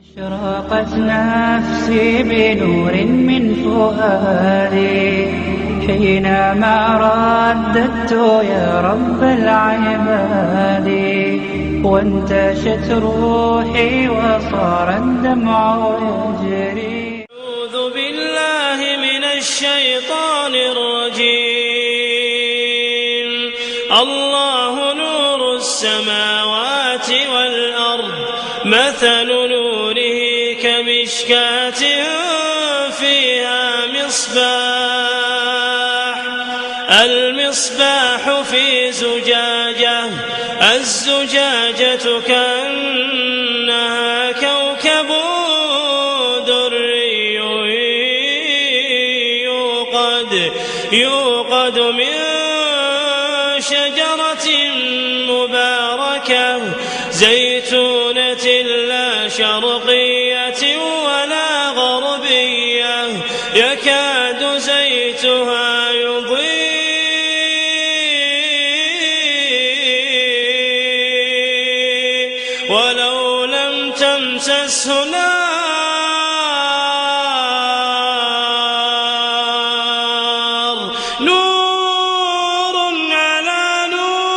أشرقت نفسي بنور من فؤادي حينما رددت يا رب العباد وانتشت روحي وصار الدمع يجري. أعوذ بالله من الشيطان الرجيم. الله نور السماوات والأرض مثل نوره كمشكاة فيها مصباح المصباح في زجاجة الزجاجة كأنها كوكب دري يوقد من شجرة مباركة زيتونة لا شرقية ولا غربية يكاد زيتها يضيء ولو لم تمسسه نار نور على نور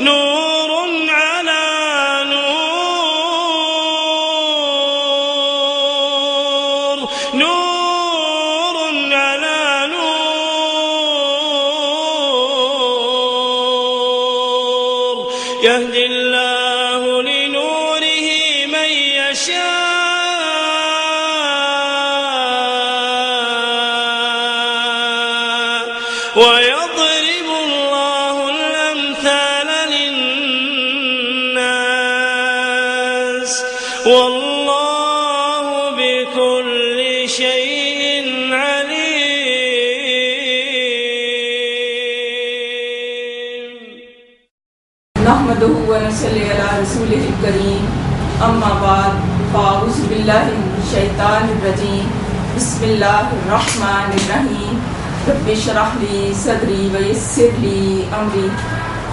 نور على نور نور على نور يهدي الله لنوره من يشاء ويضرب الله الأمثال للناس والله بكل شيء عليم. نحمده ونصلي على رسوله الكريم اما بعد فاعوذ باللہ من الشیطان الرجیم بسم اللہ الرحمن الرحیم رب اشرح لی صدری ویسر لی امری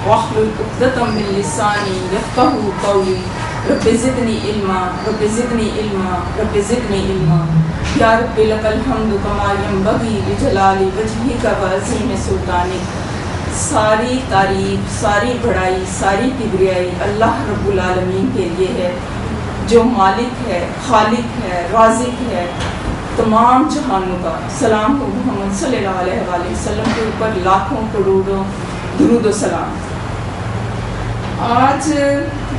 واحلل عقدۃ من لسانی یفقهوا قولی رب زدنی علما رب زدنی علما رب زدنی علما یا رب لک الحمد کما ینبغی لجلال وجهک وعظیم سلطانک. ساری تعریف ساری بڑائی ساری کبریائی اللہ رب العالمین کے لیے ہے جو مالک ہے خالق ہے رازق ہے تمام جہانوں کا. سلام ہو محمد صلی اللہ علیہ وآلہ وسلم کے اوپر لاکھوں کروڑوں درود و سلام. آج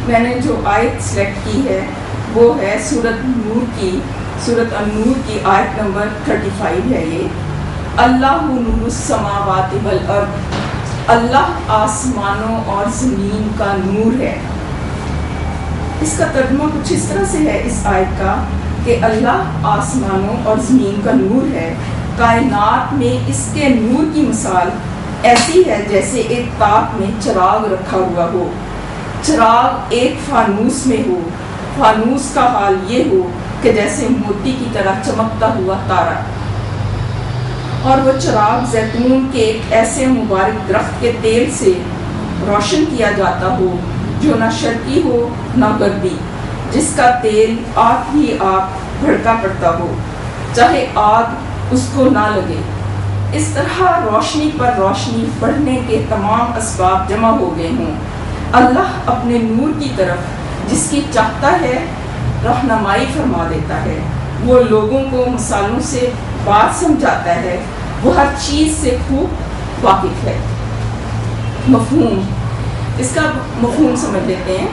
میں نے جو آیت سلیکٹ کی ہے وہ ہے سورۃ النور کی آیت نمبر 35 ہے. یہ اللہ نور السماوات والارض، اللہ آسمانوں اور زمین کا نور ہے. اس کا ترجمہ کچھ اس طرح سے ہے اس آیت کا کہ اللہ آسمانوں اور زمین کا نور ہے. کائنات میں اس کے نور کی مثال ایسی ہے جیسے ایک تاک میں چراغ رکھا ہوا ہو، چراغ ایک فانوس میں ہو، فانوس کا حال یہ ہو کہ جیسے موتی کی طرح چمکتا ہوا تارا، اور وہ چراغ زیتون کے ایک ایسے مبارک درخت کے تیل سے روشن کیا جاتا ہو جو نہ شرقی ہو نہ غربی، جس کا تیل آگ ہی آگ بھڑکا پڑتا ہو چاہے آگ اس کو نہ لگے. اس طرح روشنی پر روشنی بڑھنے کے تمام اسباب جمع ہو گئے ہوں. اللہ اپنے نور کی طرف جس کی چاہتا ہے رہنمائی فرما دیتا ہے. وہ لوگوں کو مثالوں سے بات سمجھاتا ہے. وہ ہر چیز سے خوب واقف ہے. مفہوم، اس کا مفہوم سمجھ لیتے ہیں.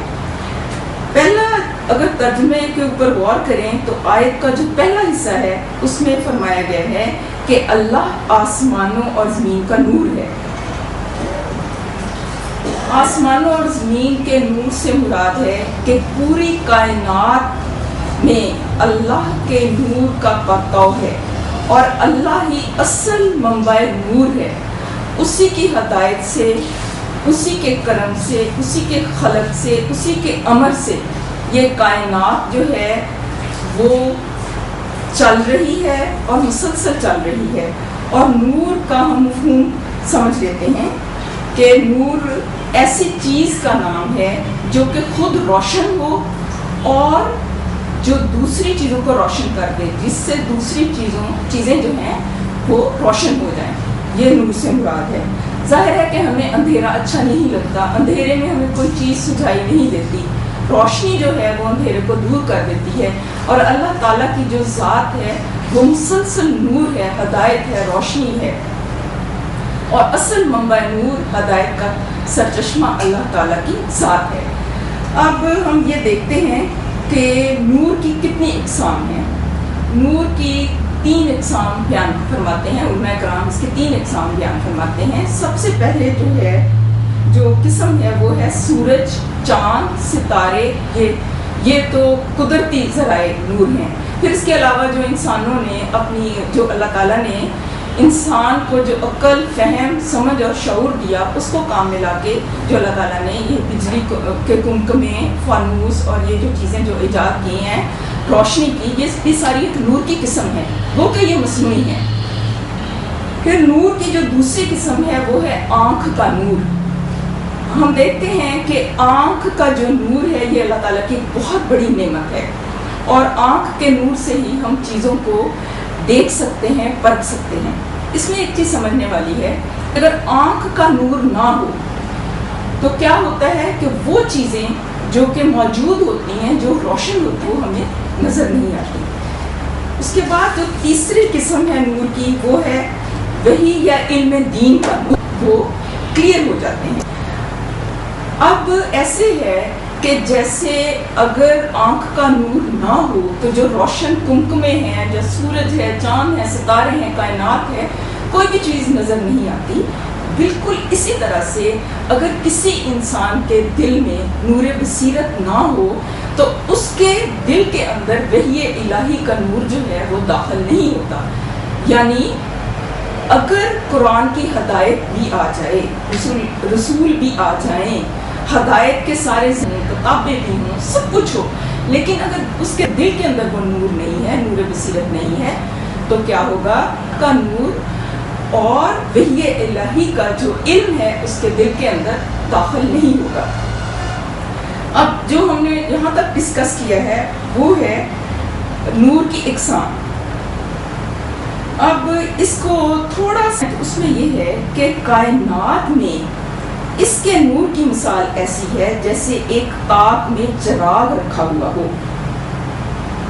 پہلا اگر ترجمے کے اوپر غور کریں تو آیت کا جو پہلا حصہ ہے اس میں فرمایا گیا ہے کہ اللہ آسمانوں اور زمین کا نور ہے. آسمانوں اور زمین کے نور سے مراد ہے کہ پوری کائنات میں اللہ کے نور کا پرتو ہے اور اللہ ہی اصل منبع نور ہے. اسی کی ہدایت سے، اسی کے کرم سے، اسی کے خلق سے، اسی کے امر سے یہ کائنات جو ہے وہ چل رہی ہے اور مسلسل چل رہی ہے. اور نور کا ہم مفہوم سمجھ لیتے ہیں کہ نور ایسی چیز کا نام ہے جو کہ خود روشن ہو اور جو دوسری چیزوں کو روشن کر دے، جس سے دوسری چیزیں جو ہیں وہ روشن ہو جائیں. یہ نور سے مراد ہے. ظاہر ہے کہ ہمیں اندھیرا اچھا نہیں لگتا، اندھیرے میں ہمیں کوئی چیز سجھائی نہیں دیتی. روشنی جو ہے وہ اندھیرے کو دور کر دیتی ہے، اور اللہ تعالیٰ کی جو ذات ہے وہ مسلسل نور ہے، ہدایت ہے، روشنی ہے، اور اصل منبع نور ہدایت کا سرچشمہ اللہ تعالیٰ کی ذات ہے. اب ہم یہ دیکھتے ہیں کہ نور کی کتنی اقسام ہیں. نور کی 3 اقسام بیان فرماتے ہیں علماء کرام، اس کے 3 اقسام بیان فرماتے ہیں. سب سے پہلے جو قسم ہے وہ ہے سورج، چاند، ستارے. یہ تو قدرتی ذرائع نور ہیں. پھر اس کے علاوہ جو انسانوں نے جو اللہ تعالیٰ نے انسان کو جو عقل، فہم، سمجھ اور شعور دیا، اس کو کام میں لا کے جو اللہ تعالیٰ نے یہ بجلی کے کمکمے، فانوس اور یہ جو چیزیں جو ایجاد کی ہیں روشنی کی، یہ ساری ایک نور کی قسم ہے، وہ کہ یہ مصنوعی ہے. پھر نور کی جو دوسری قسم ہے وہ ہے آنکھ کا نور. ہم دیکھتے ہیں کہ آنکھ کا جو نور ہے یہ اللہ تعالیٰ کی بہت بڑی نعمت ہے، اور آنکھ کے نور سے ہی ہم چیزوں کو دیکھ سکتے ہیں، پرکھ سکتے ہیں. اس میں ایک چیز سمجھنے والی ہے، اگر آنکھ کا نور نہ ہو تو کیا ہوتا ہے کہ وہ چیزیں جو کہ موجود ہوتی ہیں، جو روشن ہوتی ہیں، وہ ہمیں نظر نہیں آتی. اس کے بعد جو تیسری قسم ہے نور کی وہ ہے وحی یا علم دین کا نور، وہ کلیئر ہو جاتے ہیں. اب ایسے ہے کہ جیسے اگر آنکھ کا نور نہ ہو تو جو روشن کمکمے ہیں، جو سورج ہے، چاند ہے، ستارے ہیں، کائنات ہے، کوئی بھی چیز نظر نہیں آتی. بالکل اسی طرح سے اگر کسی انسان کے دل میں نور بصیرت نہ ہو تو اس کے دل کے اندر وحی الہی کا نور جو ہے وہ داخل نہیں ہوتا. یعنی اگر قرآن کی ہدایت بھی آ جائے، رسول بھی آ جائیں، ہدایت کے سارے کتابیں بھی ہوں، سب کچھ ہو، لیکن اگر اس کے دل کے اندر وہ نور نہیں ہے، نور بصیرت نہیں ہے، تو کیا ہوگا؟ کا نور اور وحی الہی کا جو علم ہے اس کے دل کے اندر داخل نہیں ہوگا. اب جو ہم نے یہاں تک ڈسکس کیا ہے وہ ہے نور کی اقسام. اب اس کو تھوڑا سا اس میں یہ ہے کہ کائنات میں اس کے نور کی مثال ایسی ہے جیسے ایک تاک میں چراغ رکھا ہوا ہو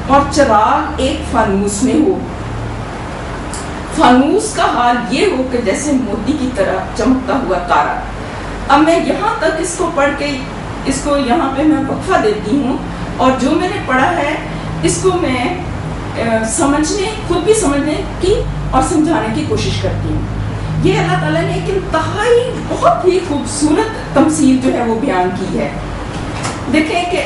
اور چراغ ایک فانوس میں ہو. فانوس کا حال یہ ہو کہ جیسے موتی کی طرح چمکتا ہوا تارا. اب میں یہاں تک اس کو پڑھ کے اس کو یہاں پہ میں وقفہ دیتی ہوں، اور جو میں نے پڑھا ہے اس کو میں خود بھی سمجھنے کی اور سمجھانے کی کوشش کرتی ہوں. یہ اللہ تعالیٰ نے ایک انتہائی بہت ہی خوبصورت تمثیل جو ہے وہ بیان کی ہے. دیکھیں کہ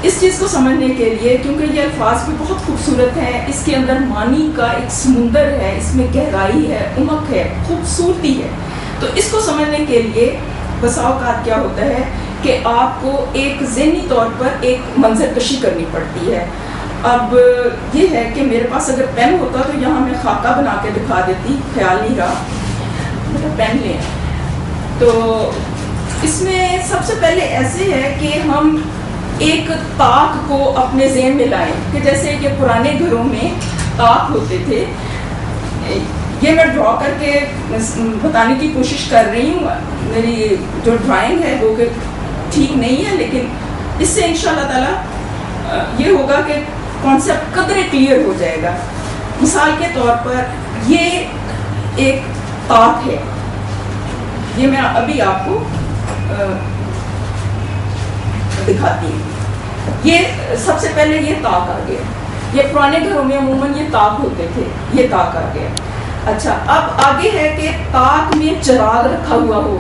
اس چیز کو سمجھنے کے لیے، کیونکہ یہ الفاظ بھی بہت خوبصورت ہیں، اس کے اندر معنی کا ایک سمندر ہے، اس میں گہرائی ہے، عمق ہے، خوبصورتی ہے. تو اس کو سمجھنے کے لیے بسا اوقات کیا ہوتا ہے کہ آپ کو ایک ذہنی طور پر ایک منظر کشی کرنی پڑتی ہے. اب یہ ہے کہ میرے پاس اگر پین ہوتا تو یہاں میں خاکہ بنا کے دکھا دیتی، خیال نہیں رہا. پین لیں تو اس میں سب سے پہلے ایسے ہے کہ ہم ایک طاق کو اپنے ذہن میں لائیں کہ جیسے کہ پرانے گھروں میں طاق ہوتے تھے. یہ میں ڈرا کر کے بتانے کی کوشش کر رہی ہوں. میری جو ڈرائنگ ہے وہ کہ ٹھیک نہیں ہے، لیکن اس سے انشاءاللہ تعالی یہ ہوگا کہ کانسیپٹ قدرے کلیئر ہو جائے گا. مثال کے طور پر یہ ایک طاق ہے، یہ میں ابھی آپ کو دکھاتی ہوں. یہ سب سے پہلے یہ طاق آ گیا. یہ پرانے گھروں میں عموماً یہ طاق ہوتے تھے، یہ طاق آ گیا. اچھا، اب آگے ہے کہ طاق میں چراغ رکھا ہوا ہو.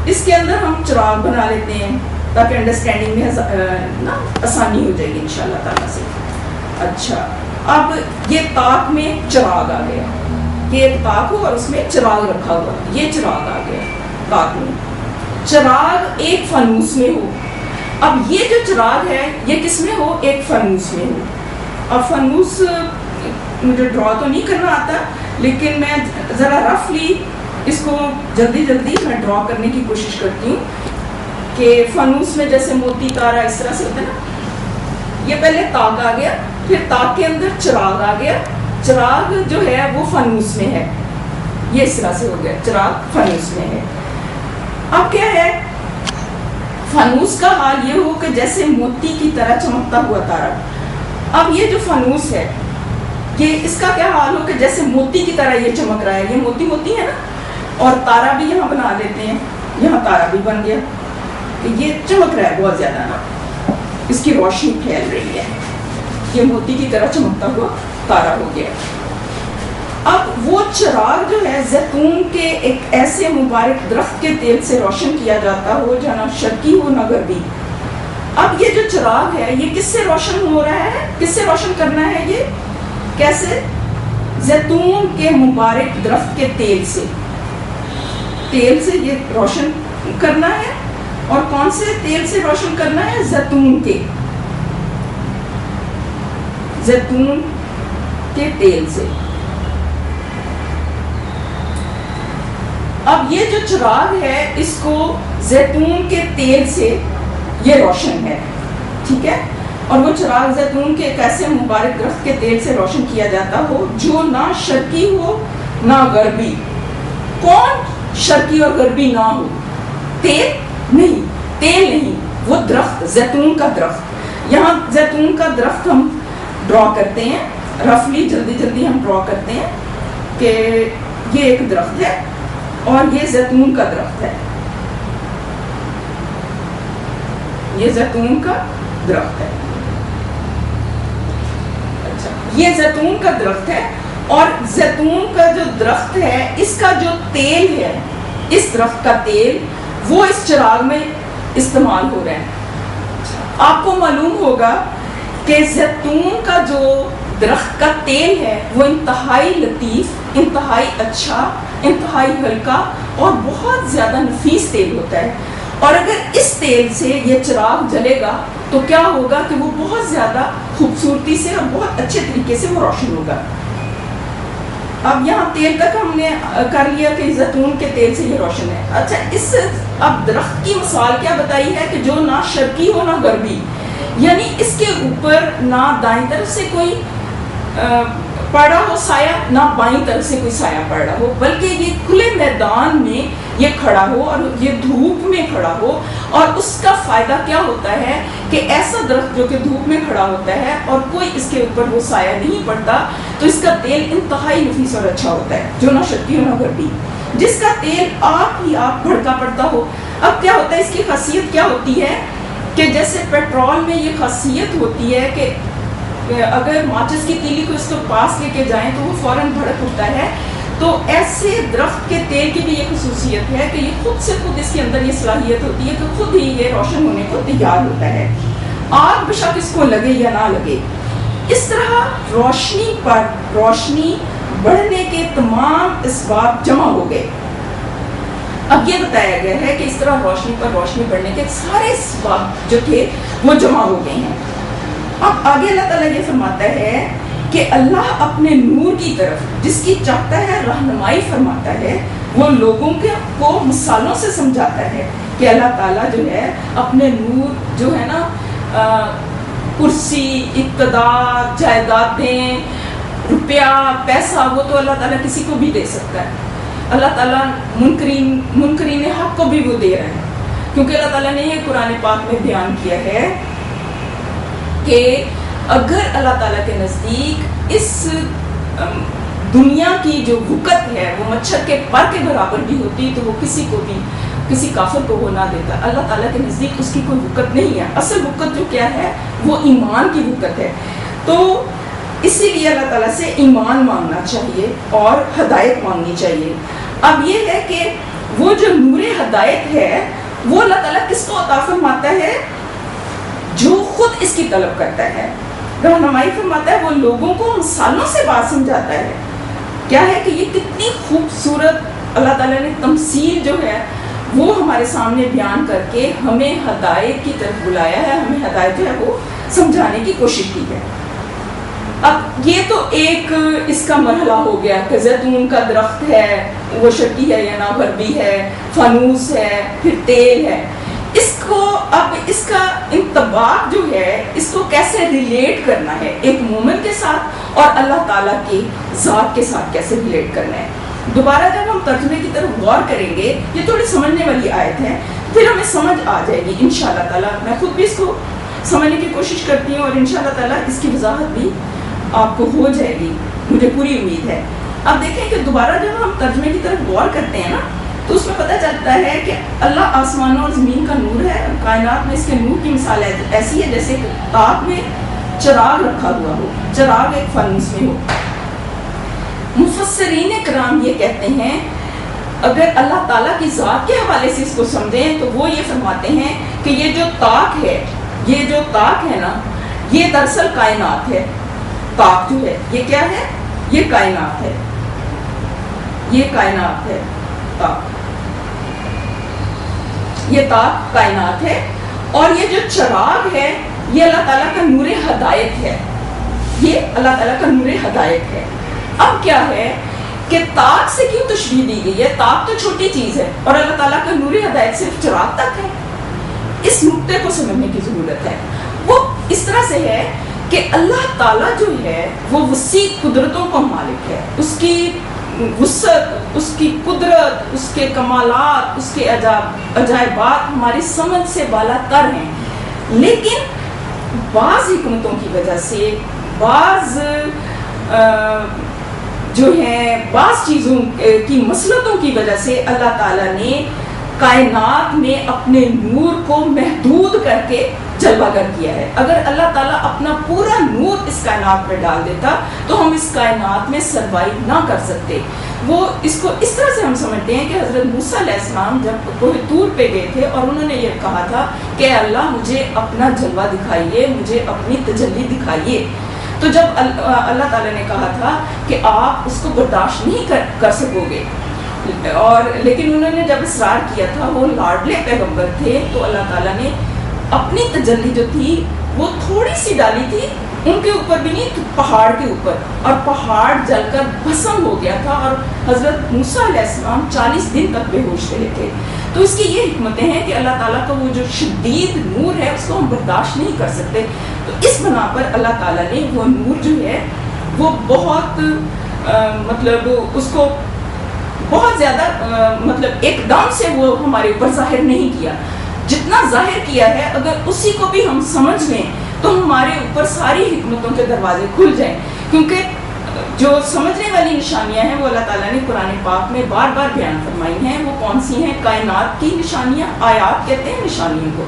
اس کے اندر ہم چراغ بنا لیتے ہیں تاکہ انڈرسٹینڈنگ میں آسانی ہو جائے گی انشاءاللہ تعالیٰ سے. اچھا، اب یہ طاق میں چراغ آ گیا. یہ ایک طاق ہو اور اس میں چراغ رکھا ہوا، یہ چراغ آ گیا. طاق میں چراغ ایک فانوس میں ہو. اب یہ جو چراغ ہے یہ کس میں ہو؟ ایک فانوس میں ہو. اور فانوس مجھے ڈرا تو نہیں کرنا آتا، لیکن میں ذرا رفلی اس کو جلدی میں ڈرا کرنے کی کوشش کرتی ہوں. کہ فانوس میں جیسے موتی تارا اس طرح سے ہوتا ہے نا، یہ پہلے تاگ آ گیا، پھر تاگ کے اندر چراغ آ گیا، چراغ جو ہے وہ فانوس میں ہے، یہ اس طرح سے ہو گیا، چراغ فانوس میں ہے۔ اب کیا ہے، فانوس کا حال یہ ہو کہ جیسے موتی کی طرح چمکتا ہوا تارا۔ اب یہ جو فانوس ہے، یہ اس کا کیا حال ہو کہ جیسے موتی کی طرح یہ چمک رہا ہے، یہ موتی موتی ہے نا، اور تارا بھی یہاں بنا لیتے ہیں، یہاں تارا بھی بن گیا کہ یہ چمک رہا ہے بہت زیادہ نا، اس کی روشنی پھیل رہی ہے، یہ موتی کی طرح چمکتا ہوا تارا ہو گیا۔ اب وہ چراغ جو ہے زیتون کے ایک ایسے مبارک درخت کے تیل سے روشن کیا جاتا ہو جو نہ شرقی ہو نہ غربی۔ اب یہ جو چراغ ہے یہ کس سے روشن ہو رہا ہے، کس سے روشن کرنا ہے، یہ کیسے؟ زیتون کے مبارک درخت کے تیل سے، تیل سے یہ روشن کرنا ہے۔ اور کون سے تیل سے روشن کرنا ہے؟ زیتون کے، زیتون کے تیل سے۔ اب یہ جو چراغ ہے اس کو زیتون کے تیل سے یہ روشن ہے، ٹھیک ہے، اور وہ چراغ زیتون کے ایک ایسے مبارک درخت کے تیل سے روشن کیا جاتا ہو جو نہ شرقی ہو نہ غربی۔ کون شرقی اور غربی نہ ہو؟ تیل نہیں، تیل نہیں، وہ درخت، زیتون کا درخت۔ یہاں زیتون کا درخت ہم ڈرا کرتے ہیں، رفلی جلدی جلدی ہم ڈرا کرتے ہیں کہ یہ ایک درخت ہے اور یہ زیتون کا درخت ہے، یہ زیتون کا درخت ہے، اچھا یہ زیتون کا درخت ہے، اور زیتون کا جو درخت ہے اس کا جو تیل ہے، اس درخت کا تیل وہ اس چراغ میں استعمال ہو رہا ہے۔ آپ کو معلوم ہوگا کہ زیتون کا جو درخت کا تیل ہے وہ انتہائی لطیف، انتہائی اچھا، انتہائی ہلکا اور بہت زیادہ نفیس تیل ہوتا ہے، اور اگر اس تیل سے یہ چراغ جلے گا تو کیا ہوگا کہ وہ بہت زیادہ خوبصورتی سے اور بہت اچھے طریقے سے وہ روشن ہوگا۔ اب یہاں تیل تک ہم نے کر لیا کہ زیتون کے تیل سے یہ روشن ہے۔ اچھا اس اب درخت کی مثال کیا بتائی ہے کہ جو نہ شرقی ہو نہ غربی، یعنی اس کے اوپر نہ دائیں طرف سے کوئی پڑا ہو سایہ، نہ بائیں طرف سے کوئی سایہ پڑ رہا ہو، بلکہ یہ کھلے میدان میں یہ کھڑا ہو اور یہ دھوپ میں کھڑا ہو۔ اور اس کا فائدہ کیا ہوتا ہے کہ ایسا درخت جو کہ دھوپ میں کھڑا ہوتا ہے اور کوئی اس کے اوپر وہ سایہ نہیں پڑتا، تو اس کا تیل انتہائی نفیس اور اچھا ہوتا ہے، جو نہ شرقی ہو نہ غربی، جس کا تیل آپ ہی آپ بھڑکا پڑتا ہو۔ اب کیا ہوتا ہے، اس کی خاصیت کیا ہوتی ہے کہ جیسے پیٹرول میں یہ خاصیت ہوتی ہے کہ اگر ماچس کی تیلی کو اس کو پاس لے کے جائیں تو وہ فوراً بھڑک اٹھتا ہے، تو ایسے درخت کے تیل کی بھی یہ خصوصیت ہے کہ یہ خود سے خود اس کے اندر یہ صلاحیت ہوتی ہے کہ خود ہی یہ روشن ہونے کو تیار ہوتا ہے، آگ بشک اس کو لگے یا نہ لگے۔ اس طرح روشنی پر روشنی بڑھنے کے تمام اسباب جمع ہو گئے۔ اب یہ بتایا گیا ہے کہ اس طرح روشنی پر روشنی بڑھنے کے سارے اسباب جو تھے وہ جمع ہو گئے ہیں۔ اب آگے اللہ تعالیٰ یہ فرماتا ہے کہ اللہ اپنے نور کی طرف جس کی چاہتا ہے رہنمائی فرماتا ہے، وہ لوگوں کو مثالوں سے سمجھاتا ہے کہ اللہ تعالیٰ جو ہے اپنے نور جو ہے نا کرسی، اقتدار، جائیدادیں، روپیہ، پیسہ، وہ تو اللہ تعالیٰ کسی کو بھی دے سکتا ہے۔ اللہ تعالیٰ منکرین حق کو بھی وہ دے رہے ہیں، کیونکہ اللہ تعالیٰ نے یہ قرآن پاک میں بیان کیا ہے کہ اگر اللہ تعالیٰ کے نزدیک اس دنیا کی جو وقت ہے وہ مچھر کے پر کے برابر بھی ہوتی تو وہ کسی کو بھی، کسی کافر کو وہ نہ دیتا۔ اللہ تعالیٰ کے نزدیک اس کی کوئی وقت نہیں ہے، اصل وقت جو کیا ہے وہ ایمان کی وقت ہے۔ تو اسی لیے اللہ تعالیٰ سے ایمان مانگنا چاہیے اور ہدایت مانگنی چاہیے۔ اب یہ ہے کہ وہ جو نور ہدایت ہے وہ اللہ تعالیٰ کس کو عطا فرماتا ہے؟ جو خود اس کی طلب کرتا ہے، رہنمائی فرماتا ہے، وہ لوگوں کو مثالوں سے بات سمجھاتا ہے۔ کیا ہے کہ یہ کتنی خوبصورت اللہ تعالیٰ نے تمثیل جو ہے وہ ہمارے سامنے بیان کر کے ہمیں ہدایت کی طرف بلایا ہے، ہمیں ہدایت جو ہے وہ سمجھانے کی کوشش کی ہے۔ اب یہ تو ایک اس کا مرحلہ ہو گیا کہ زیتون کا درخت ہے، وہ شرقی ہے یا نہ غربی ہے، فانوس ہے، پھر تیل ہے۔ اس کو اب اس کا انطباق جو ہے اس کو کیسے ریلیٹ کرنا ہے ایک مومن کے ساتھ اور اللہ تعالیٰ کی ذات کے ساتھ کیسے ریلیٹ کرنا ہے. دوبارہ جب ہم ترجمے کی طرف غور کریں گے, یہ تھوڑی سمجھنے والی آیت ہے, پھر ہمیں سمجھ آ جائے گی انشاءاللہ تعالیٰ. میں خود بھی اس کو سمجھنے کی کوشش کرتی ہوں اور انشاءاللہ تعالیٰ اس کی وضاحت بھی آپ کو ہو جائے گی, مجھے پوری امید ہے. اب دیکھیں کہ دوبارہ جب ہم ترجمے کی طرف غور کرتے ہیں نا تو اس میں پتہ چلتا ہے کہ اللہ آسمانوں اور زمین کا نور ہے. کائنات میں اس کے نور کی مثال ایسی ہے جیسے کہ آگ میں چراغ رکھا ہوا ہو, چراغ ایک فانوس میں ہو. مفسرین کرام یہ کہتے ہیں اگر اللہ تعالیٰ کی ذات کے حوالے سے اس کو سمجھیں تو وہ یہ فرماتے ہیں کہ یہ جو طاق ہے نا, یہ دراصل کائنات ہے. طاق جو ہے یہ کیا ہے, یہ کائنات ہے, یہ کائنات ہے. یہ طاق کائنات ہے اور یہ جو چراغ ہے یہ اللہ تعالیٰ کا نور ہدایت ہے, یہ اللہ تعالیٰ کا نور ہدایت ہے. اب کیا ہے کہ طاق سے کیوں تشریح دی گئی ہے؟ طاق تو چھوٹی چیز ہے اور اللہ تعالیٰ کا نور ہدایت صرف چراغ تک ہے. اس نقطے کو سمجھنے کی ضرورت ہے. وہ اس طرح سے ہے کہ اللہ تعالیٰ جو ہے وہ وسیع قدرتوں کا مالک ہے. اس کی وسعت, اس کی قدرت, اس کے کمالات, اس کے عجائبات ہماری سمجھ سے بالا تر ہیں. لیکن بعض حکمتوں کی وجہ سے, بعض جو ہیں بعض چیزوں کی مصلحتوں کی وجہ سے اللہ تعالیٰ نے کائنات میں اپنے نور کو محدود کر کے جلوہ گر کیا ہے. اگر اللہ تعالیٰ اپنا پورا نور اس کائنات میں ڈال دیتا تو ہم اس کائنات میں سروائیو نہ کر سکتے. وہ اس کو اس طرح سے ہم سمجھتے ہیں کہ حضرت موسیٰ علیہ السلام جب کوہ طور پہ گئے تھے اور انہوں نے یہ کہا تھا کہ اللہ مجھے اپنا جلوہ دکھائیے, مجھے اپنی تجلی دکھائیے, تو جب اللہ تعالیٰ نے کہا تھا کہ آپ اس کو برداشت نہیں کر سکو گے, اور لیکن انہوں نے جب اصرار کیا تھا, وہ لاڈلے پیغمبر تھے, تو اللہ تعالیٰ نے اپنی تجلی جو تھی وہ تھوڑی سی ڈالی تھی, ان کے اوپر بھی نہیں, پہاڑ کے اوپر, اور پہاڑ جل کر بھسم ہو گیا تھا اور حضرت موسیٰ علیہ السلام 40 دن تک بے ہوش رہے تھے. تو اس کی یہ حکمتیں ہیں کہ اللہ تعالیٰ کا وہ جو شدید نور ہے اس کو ہم برداشت نہیں کر سکتے. تو اس بنا پر اللہ تعالیٰ نے وہ نور جو ہے وہ بہت مطلب اس کو بہت زیادہ مطلب ایک دم سے وہ ہمارے اوپر ظاہر نہیں کیا. جتنا ظاہر کیا ہے اگر اسی کو بھی ہم سمجھ لیں تو ہمارے اوپر ساری حکمتوں کے دروازے کھل جائیں. کیونکہ جو سمجھنے والی نشانیاں ہیں وہ اللہ تعالیٰ نے قرآن پاک میں بار بار بیان فرمائی ہیں. وہ کون سی ہیں؟ کائنات کی نشانیاں, آیات کہتے ہیں نشانیوں کو,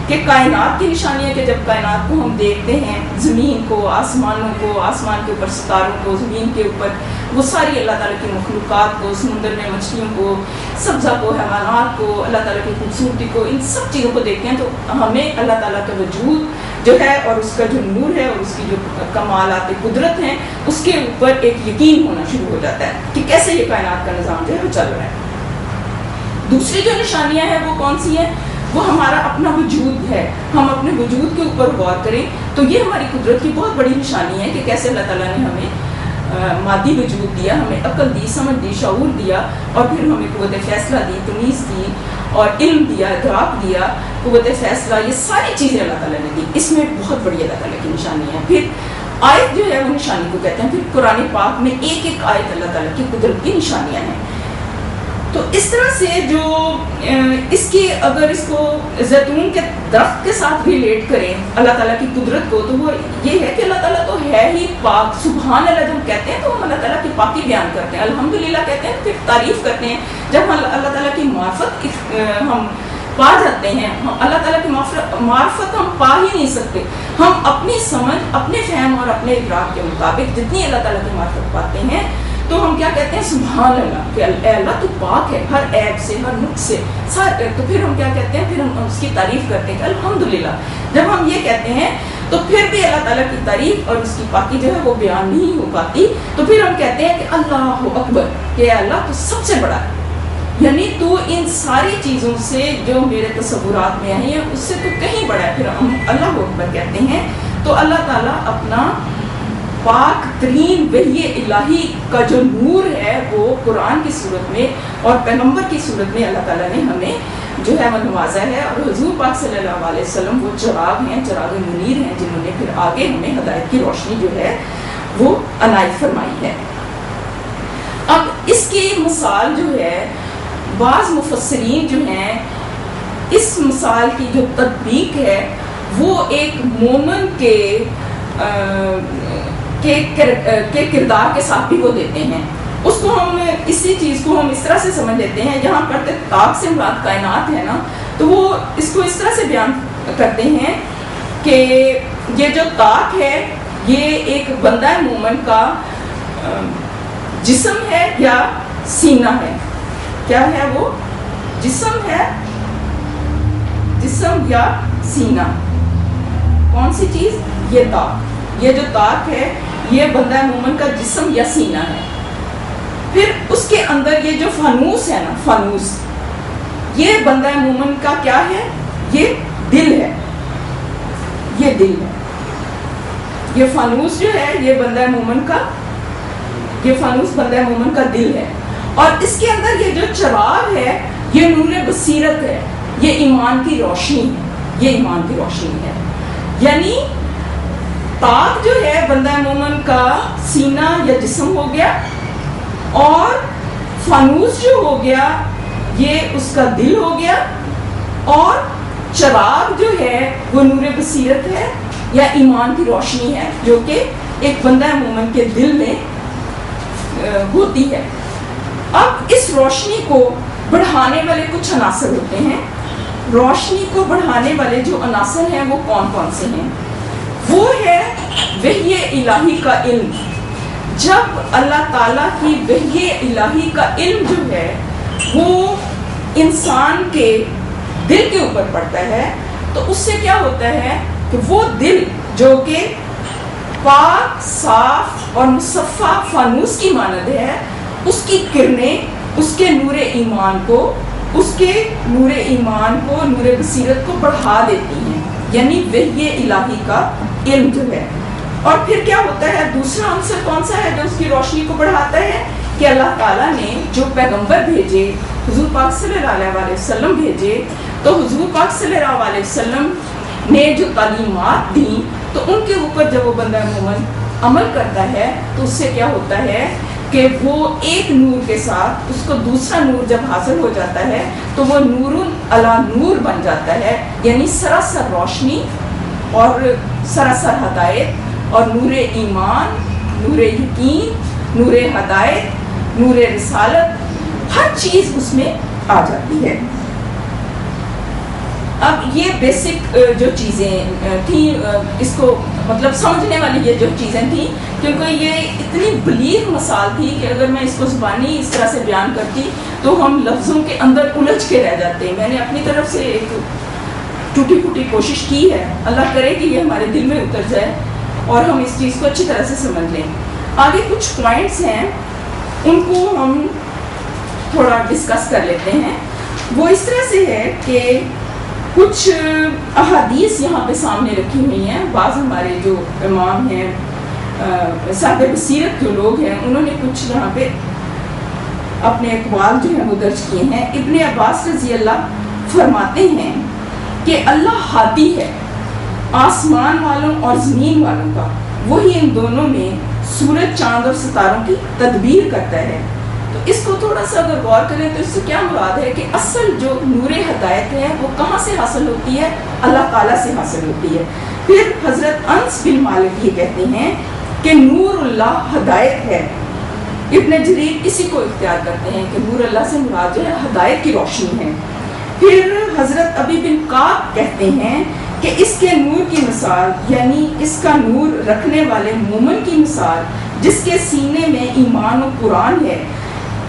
کہ کائنات کی نشانیاں کہ جب کائنات کو ہم دیکھتے ہیں, زمین کو, آسمانوں کو, آسمان کے اوپر ستاروں کو, زمین کے اوپر وہ ساری اللہ تعالیٰ کی مخلوقات کو, سمندر میں مچھلیوں کو, سبزہ کو, حیوانات کو, اللہ تعالیٰ کی خوبصورتی کو, ان سب چیزوں کو دیکھتے ہیں تو ہمیں اللہ تعالیٰ کا وجود جو ہے اور اس کا جو نور ہے اور اس کی جو کمالات قدرت ہیں اس کے اوپر ایک یقین ہونا شروع ہو جاتا ہے کہ کیسے یہ کائنات کا نظام جو ہے وہ چل رہا ہے. دوسری جو نشانیاں ہیں وہ کون سی ہیں؟ وہ ہمارا اپنا وجود ہے. ہم اپنے وجود کے اوپر غور کریں تو یہ ہماری قدرت کی بہت بڑی نشانی ہے کہ کیسے اللہ تعالیٰ نے ہمیں مادی وجود دیا, ہمیں عقل دی, سمجھ دی, شعور دیا, اور پھر ہمیں قوت فیصلہ دی, تمیز دی, اور علم دیا, ادراک دیا, قوت فیصلہ, یہ ساری چیزیں اللہ تعالیٰ نے دی. اس میں بہت بڑی اللہ تعالیٰ کی نشانی ہے. پھر آیت جو ہے وہ نشانی کو کہتے ہیں. پھر قرآن پاک میں ایک ایک آیت اللہ تعالیٰ کی قدرت کی نشانیاں ہیں. تو اس طرح سے جو اس کی اگر اس کو زیتون کے درخت کے ساتھ ریلیٹ کریں اللہ تعالیٰ کی قدرت کو, تو وہ یہ ہے کہ اللہ تعالیٰ تو ہے ہی پاک. سبحان اللہ جب کہتے ہیں تو ہم اللہ تعالیٰ کی پاکی بیان کرتے ہیں, الحمدللہ کہتے ہیں, پھر تعریف کرتے ہیں. جب ہم اللہ تعالیٰ کی معرفت ہم پا جاتے ہیں, اللہ تعالیٰ کی معرفت ہم پا ہی نہیں سکتے. ہم اپنی سمجھ, اپنے فہم اور اپنے ادراک کے مطابق جتنی اللہ تعالیٰ کی معرفت پاتے ہیں تو ہم کیا کہتے ہیں؟ سبحان اللہ, کہ اے اللہ تو پاک ہے ہر عیب سے, ہر نقص سے. تو پھر ہم کیا کہتے ہیں؟ پھر ہم اس کی تعریف کرتے ہیں کہ الحمدللہ. جب ہم یہ کہتے ہیں تو پھر بھی اللہ تعالیٰ کی تعریف اور اس کی پاکی جو ہے وہ بیان نہیں ہو پاتی. تو پھر ہم کہتے ہیں کہ اللہ اکبر, کہ اللہ تو سب سے بڑا ہے, یعنی تو ان ساری چیزوں سے جو میرے تصورات میں آئی ہیں اس سے تو کہیں بڑا ہے. پھر ہم اللہ اکبر کہتے ہیں. تو اللہ تعالیٰ اپنا پاک ترین وحی الہی کا جو نور ہے وہ قرآن کی صورت میں اور پیغمبر کی صورت میں اللہ تعالیٰ نے ہمیں جو ہے وہ نوازا ہے، اور حضور پاک صلی اللہ علیہ وسلم وہ چراغ ہیں، چراغ منیر ہیں، جنہوں نے پھر آگے ہمیں ہدایت کی روشنی جو ہے وہ عنایت فرمائی ہے۔ اب اس کی مثال جو ہے بعض مفسرین جو ہیں اس مثال کی جو تطبیق ہے وہ ایک مومن کے کردار کے ساتھ بھی وہ دیتے ہیں۔ اس کو ہم اسی چیز کو ہم اس طرح سے سمجھ لیتے ہیں، جہاں پر طاق سے مراد کائنات ہے نا، تو وہ اس کو اس طرح سے بیان کرتے ہیں کہ یہ جو طاق ہے یہ ایک بندہ مومن کا جسم ہے یا سینہ ہے۔ کیا ہے وہ؟ جسم ہے، جسم یا سینہ؟ کون سی چیز؟ یہ طاق، یہ جو طاق ہے یہ بندہ مومن کا جسم یا سینہ ہے۔ پھر اس کے اندر یہ جو فانوس ہے نا، فانوس، یہ بندہ مومن کا کیا ہے؟ یہ دل ہے، یہ دل ہے۔ یہ فانوس جو ہے یہ بندہ مومن کا، یہ فانوس بندہ مومن کا دل ہے، اور اس کے اندر یہ جو چراغ ہے یہ نور بصیرت ہے، یہ ایمان کی روشنی ہے، یہ ایمان کی روشنی ہے۔ یعنی طاق جو ہے بندہ مومن کا سینہ یا جسم ہو گیا، اور فانوس جو ہو گیا یہ اس کا دل ہو گیا، اور چراغ جو ہے وہ نور بصیرت ہے یا ایمان کی روشنی ہے جو کہ ایک بندہ مومن کے دل میں ہوتی ہے۔ اب اس روشنی کو بڑھانے والے کچھ عناصر ہوتے ہیں۔ روشنی کو بڑھانے والے جو عناصر ہیں وہ کون کون سے ہیں؟ وہ ہے وحی الہی کا علم۔ جب اللہ تعالیٰ کی وحی الہی کا علم جو ہے وہ انسان کے دل کے اوپر پڑتا ہے تو اس سے کیا ہوتا ہے کہ وہ دل جو کہ پاک، صاف اور مصفہ فانوس کی مانند ہے، اس کی کرنیں اس کے نور ایمان کو، اس کے نور ایمان کو، نور بصیرت کو بڑھا دیتی ہیں، یعنی وحی الہی کا علم جو ہے۔ اور پھر کیا ہوتا ہے؟ دوسرا عنصر کون سا ہے جو اس کی روشنی کو بڑھاتا ہے؟ کہ اللہ تعالیٰ نے جو پیغمبر بھیجے، حضور پاک صلی اللہ علیہ وسلم بھیجے، تو حضور پاک صلی اللہ علیہ وسلم نے جو تعلیمات دیں تو ان کے اوپر جب وہ بندہ مومن عمل کرتا ہے تو اس سے کیا ہوتا ہے کہ وہ ایک نور کے ساتھ اس کو دوسرا نور جب حاصل ہو جاتا ہے تو وہ نور علی نور بن جاتا ہے، یعنی سراسر روشنی اور سراسر ہدایت اور نور ایمان، نور یقین، نور ہدایت، نور رسالت، ہر چیز اس میں آ جاتی ہے۔ اب یہ بیسک جو چیزیں تھیں اس کو مطلب سمجھنے والی یہ جو چیزیں تھیں، کیونکہ یہ اتنی بلیغ مثال تھی کہ اگر میں اس کو زبانی اس طرح سے بیان کرتی تو ہم لفظوں کے اندر الجھ کے رہ جاتے ہیں۔ میں نے اپنی طرف سے ایک ٹوٹی پھوٹی کوشش کی ہے، اللہ کرے کہ یہ ہمارے دل میں اتر جائے اور ہم اس چیز کو اچھی طرح سے سمجھ لیں۔ آگے کچھ پوائنٹس ہیں ان کو ہم تھوڑا ڈسکس کر لیتے ہیں۔ وہ اس طرح سے ہے کہ کچھ احادیث یہاں پہ سامنے رکھی ہوئی ہیں۔ بعض ہمارے جو امام ہیں، صاحب بصیرت جو لوگ ہیں، انہوں نے کچھ یہاں پہ اپنے اقوال جو ہیں وہ درج کیے ہیں۔ ابن عباس رضی اللہ فرماتے ہیں کہ اللہ ہادی ہے آسمان والوں اور زمین والوں کا، وہی ان دونوں میں سورج، چاند اور ستاروں کی تدبیر کرتا ہے۔ تو اس کو تھوڑا سا اگر غور کریں تو اس سے کیا مراد ہے کہ اصل جو نور ہدایت ہے وہ کہاں سے حاصل ہوتی ہے؟ اللہ تعالیٰ سے حاصل ہوتی ہے۔ پھر حضرت انس بن مالک یہ کہتے ہیں کہ نور اللہ ہدایت ہے۔ ابن جریر اسی کو اختیار کرتے ہیں کہ نور اللہ سے مراد جو ہے ہدایت کی روشنی ہے۔ پھر حضرت ابی بن کعب کہتے ہیں کہ اس کے نور کی مثال، یعنی اس کا نور رکھنے والے مومن کی مثال جس کے سینے میں ایمان و قرآن ہے،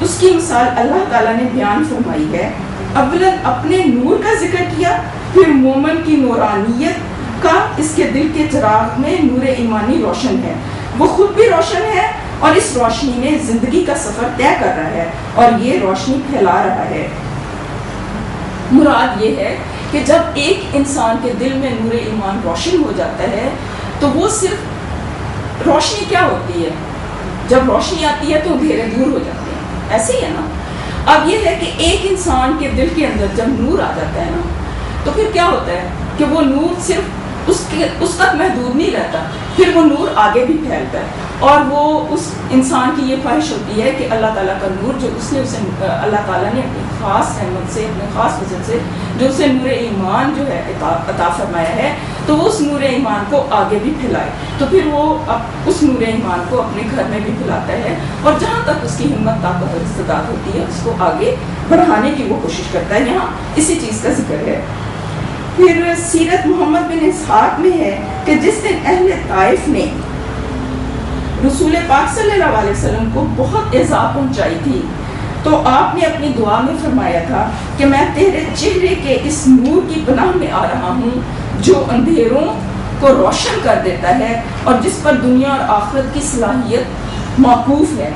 اس کی مثال اللہ تعالیٰ نے بیان فرمائی ہے۔ اولاً اپنے نور کا ذکر کیا، پھر مومن کی نورانیت کا، اس کے دل کے چراغ میں نور ایمانی روشن ہے، وہ خود بھی روشن ہے اور اس روشنی میں زندگی کا سفر طے کر رہا ہے اور یہ روشنی پھیلا رہا ہے۔ مراد یہ ہے کہ جب ایک انسان کے دل میں نور ایمان روشن ہو جاتا ہے تو وہ صرف روشنی کیا ہوتی ہے؟ جب روشنی آتی ہے تو اندھیرے دور ہو جاتے ہیں، ایسے ہی ہے نا۔ اب یہ ہے کہ ایک انسان کے دل کے اندر جب نور آ جاتا ہے نا تو پھر کیا ہوتا ہے کہ وہ نور صرف اس تک محدود نہیں رہتا، پھر وہ نور آگے بھی پھیلتا ہے، اور وہ اس انسان کی یہ خواہش ہوتی ہے کہ اللہ تعالیٰ کا نور جو اسے اللہ تعالیٰ نے اپنی خاص رحمت سے، اپنے خاص فضل سے جو اسے نور ایمان جو ہے عطا فرمایا ہے، تو وہ اس نور ایمان کو آگے بھی پھیلائے، تو پھر وہ اس نور ایمان کو اپنے گھر میں بھی پھیلاتا ہے، اور جہاں تک اس کی ہمت، طاقت اور استطاعت ہوتی ہے اس کو آگے بڑھانے کی وہ کوشش کرتا ہے۔ یہاں اسی چیز کا ذکر ہے۔ پھر سیرت محمد بن اسحاق میں ہے کہ جس دن اہل طائف نے رسول پاک صلی اللہ علیہ وسلم کو بہت ایذا پہنچائی تھی تو آپ نے اپنی دعا میں فرمایا تھا کہ میں تیرے چہرے کے اس نور کی پناہ میں آ رہا ہوں جو اندھیروں کو روشن کر دیتا ہے اور جس پر دنیا اور آخرت کی صلاحیت موقوف ہے۔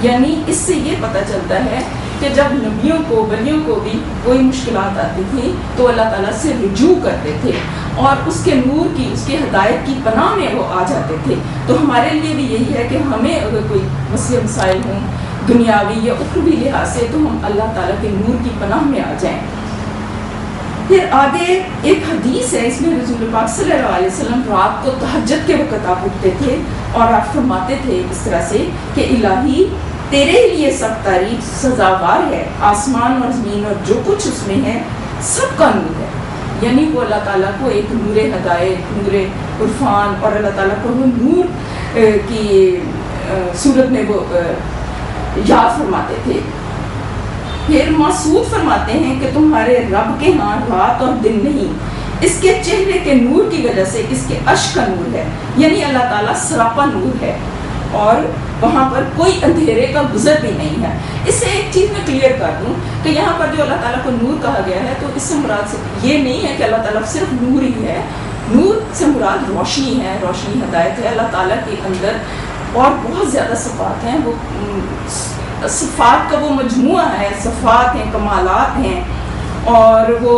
یعنی اس سے یہ پتہ چلتا ہے کہ جب نبیوں کو، ولیوں کو بھی کوئی مشکلات آتی تھی تو اللہ تعالیٰ سے رجوع کرتے تھے اور اس کے نور کی، اس کے ہدایت کی پناہ میں وہ آ جاتے تھے۔ تو ہمارے لیے بھی یہی ہے کہ ہمیں اگر کوئی مسئلے مسائل ہوں دنیاوی یا اخروی لحاظ سے تو ہم اللہ تعالیٰ کے نور کی پناہ میں آ جائیں۔ پھر آگے ایک حدیث ہے، اس میں رسول پاک صلی اللہ علیہ وسلم رات کو تہجد کے وقت آپ اٹھتے تھے اور آپ فرماتے تھے اس طرح سے کہ الہی تیرے لیے سب تعریف سزاوار ہے، آسمان اور زمین اور جو کچھ اس میں ہے سب کا نور ہے۔ یعنی وہ اللہ تعالیٰ کو ایک نور ہدایت، نور عرفان اور اللہ تعالیٰ کو وہ نور کی صورت میں وہ یاد فرماتے تھے۔ پھر مسعود فرماتے ہیں کہ تمہارے رب کے ہاں رات اور دن نہیں، اس کے چہرے کے نور کی وجہ سے اس کے عرش کا نور ہے، یعنی اللہ تعالیٰ سراپا نور ہے اور وہاں پر کوئی اندھیرے کا گزر بھی نہیں ہے۔ اس سے ایک چیز میں کلیئر کر دوں کہ یہاں پر جو اللہ تعالیٰ کو نور کہا گیا ہے تو اس سے مراد سے یہ نہیں ہے کہ اللہ تعالیٰ صرف نور ہی ہے، نور سے مراد روشنی ہے، روشنی ہدایت ہے۔ اللہ تعالیٰ کے اندر اور بہت زیادہ صفات ہیں، وہ صفات کا وہ مجموعہ ہے، صفات ہیں، کمالات ہیں، اور وہ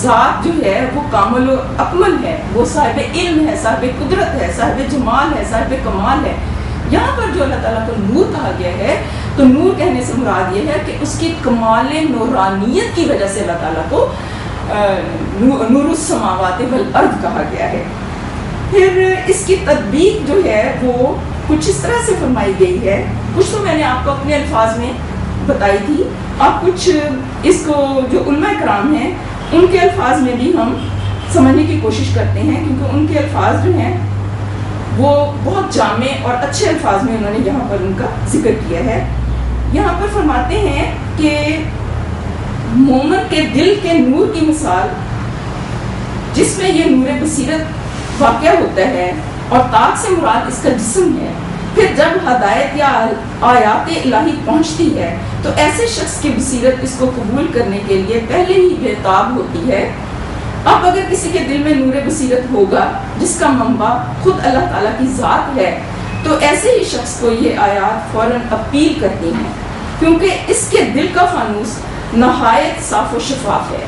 ذات جو ہے وہ کامل و اکمل ہے، وہ صاحب علم ہے، صاحب قدرت ہے، صاحب جمال ہے، صاحب کمال ہے۔ یہاں پر جو اللہ تعالیٰ کو نور کہا گیا ہے تو نور کہنے سے مراد یہ ہے کہ اس کی کمال نورانیت کی وجہ سے اللہ تعالیٰ کو نور السماوات والارض کہا گیا ہے۔ پھر اس کی تطبیق جو ہے وہ کچھ اس طرح سے فرمائی گئی ہے، کچھ تو میں نے آپ کو اپنے الفاظ میں بتائی تھی، اب کچھ اس کو جو علماء کرام ہیں ان کے الفاظ میں بھی ہم سمجھنے کی کوشش کرتے ہیں، کیونکہ ان کے الفاظ جو ہیں وہ بہت جامع اور اچھے الفاظ میں انہوں نے یہاں پر ان کا ذکر کیا ہے۔ یہاں پر فرماتے ہیں کہ مومن کے دل کے نور کی مثال جس میں یہ نور بصیرت واقع ہوتا ہے اور طاق سے مراد اس کا جسم ہے، پھر جب ہدایت یا آیات الہی پہنچتی ہے تو ایسے شخص کی بصیرت اس کو قبول کرنے کے لیے پہلے ہی بے تاب ہوتی ہے۔ اب اگر کسی کے دل میں نور بصیرت ہوگا جس کا منبع خود اللہ تعالیٰ کی ذات ہے تو ایسے ہی شخص کو یہ آیات فوراً اپیل کرتی ہیں، کیونکہ اس کے دل کا فانوس نہایت صاف و شفاف ہے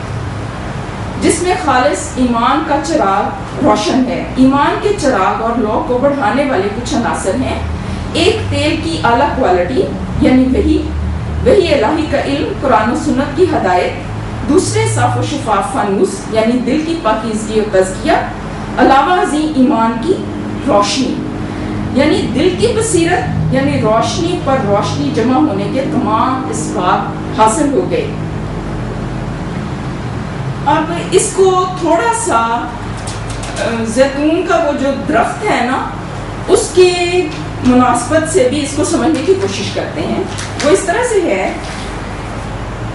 جس میں خالص ایمان کا چراغ روشن ہے۔ ایمان کے چراغ اور لو کو بڑھانے والے کچھ عناصر ہیں، ایک تیل کی اعلیٰ کوالٹی یعنی وحی الہی کا علم، قرآن و سنت کی ہدایت، دوسرے صاف و شفاف فانوس یعنی دل کی پاکیزگی و تزکیہ، علاوہ ازیں ایمان کی روشنی یعنی دل کی بصیرت یعنی روشنی پر روشنی جمع ہونے کے تمام اسباب حاصل ہو گئے۔ اب اس کو تھوڑا سا زیتون کا وہ جو درخت ہے نا اس کی مناسبت سے بھی اس کو سمجھنے کی کوشش کرتے ہیں۔ وہ اس طرح سے ہے،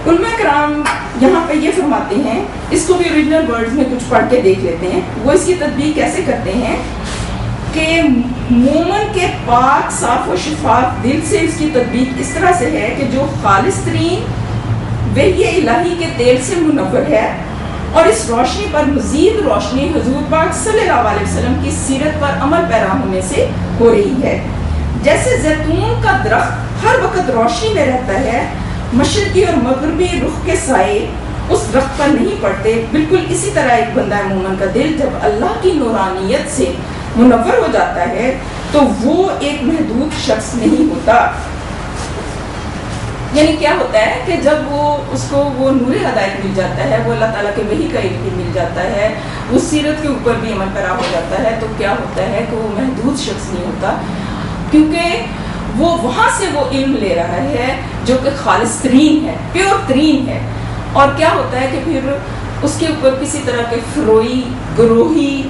علماء کرام یہاں پہ یہ فرماتے ہیں، اس کو بھی اوریجنل ورڈز میں کچھ پڑھ کے دیکھ لیتے ہیں، وہ اس کی تطبیق کیسے کرتے ہیں کہ مومن کے پاک صاف و شفاف دل سے اس کی تطبیق اس طرح سے ہے کہ جو خالص ترین وحی الہی کے تیل سے منور ہے اور اس روشنی پر مزید روشنی حضور پاک صلی اللہ علیہ وسلم کی سیرت پر عمل پیرا ہونے سے ہو رہی ہے۔ جیسے زیتون کا درخت ہر وقت روشنی میں رہتا ہے، مشرقی اور مغربی رخ کے سائے اس درخت پر نہیں پڑتے، بالکل اسی طرح ایک بندہ مومن کا دل جب اللہ کی نورانیت سے منور ہو جاتا ہے تو وہ ایک محدود شخص نہیں ہوتا۔ یعنی کیا ہوتا ہے کہ جب اس کو وہ نور ہدایت مل جاتا ہے، وہ اللہ تعالیٰ کے وحی کا علم بھی مل جاتا ہے، وہ سیرت کے اوپر بھی عمل پیرا ہو جاتا ہے، تو کیا ہوتا ہے کہ وہ محدود شخص نہیں ہوتا، کیونکہ وہ وہاں سے وہ علم لے رہا ہے جو کہ خالص ترین ہے، پیور ترین ہے. اور کیا ہوتا ہے کہ پھر اس کے اوپر کسی طرح کے فروئی، گروہی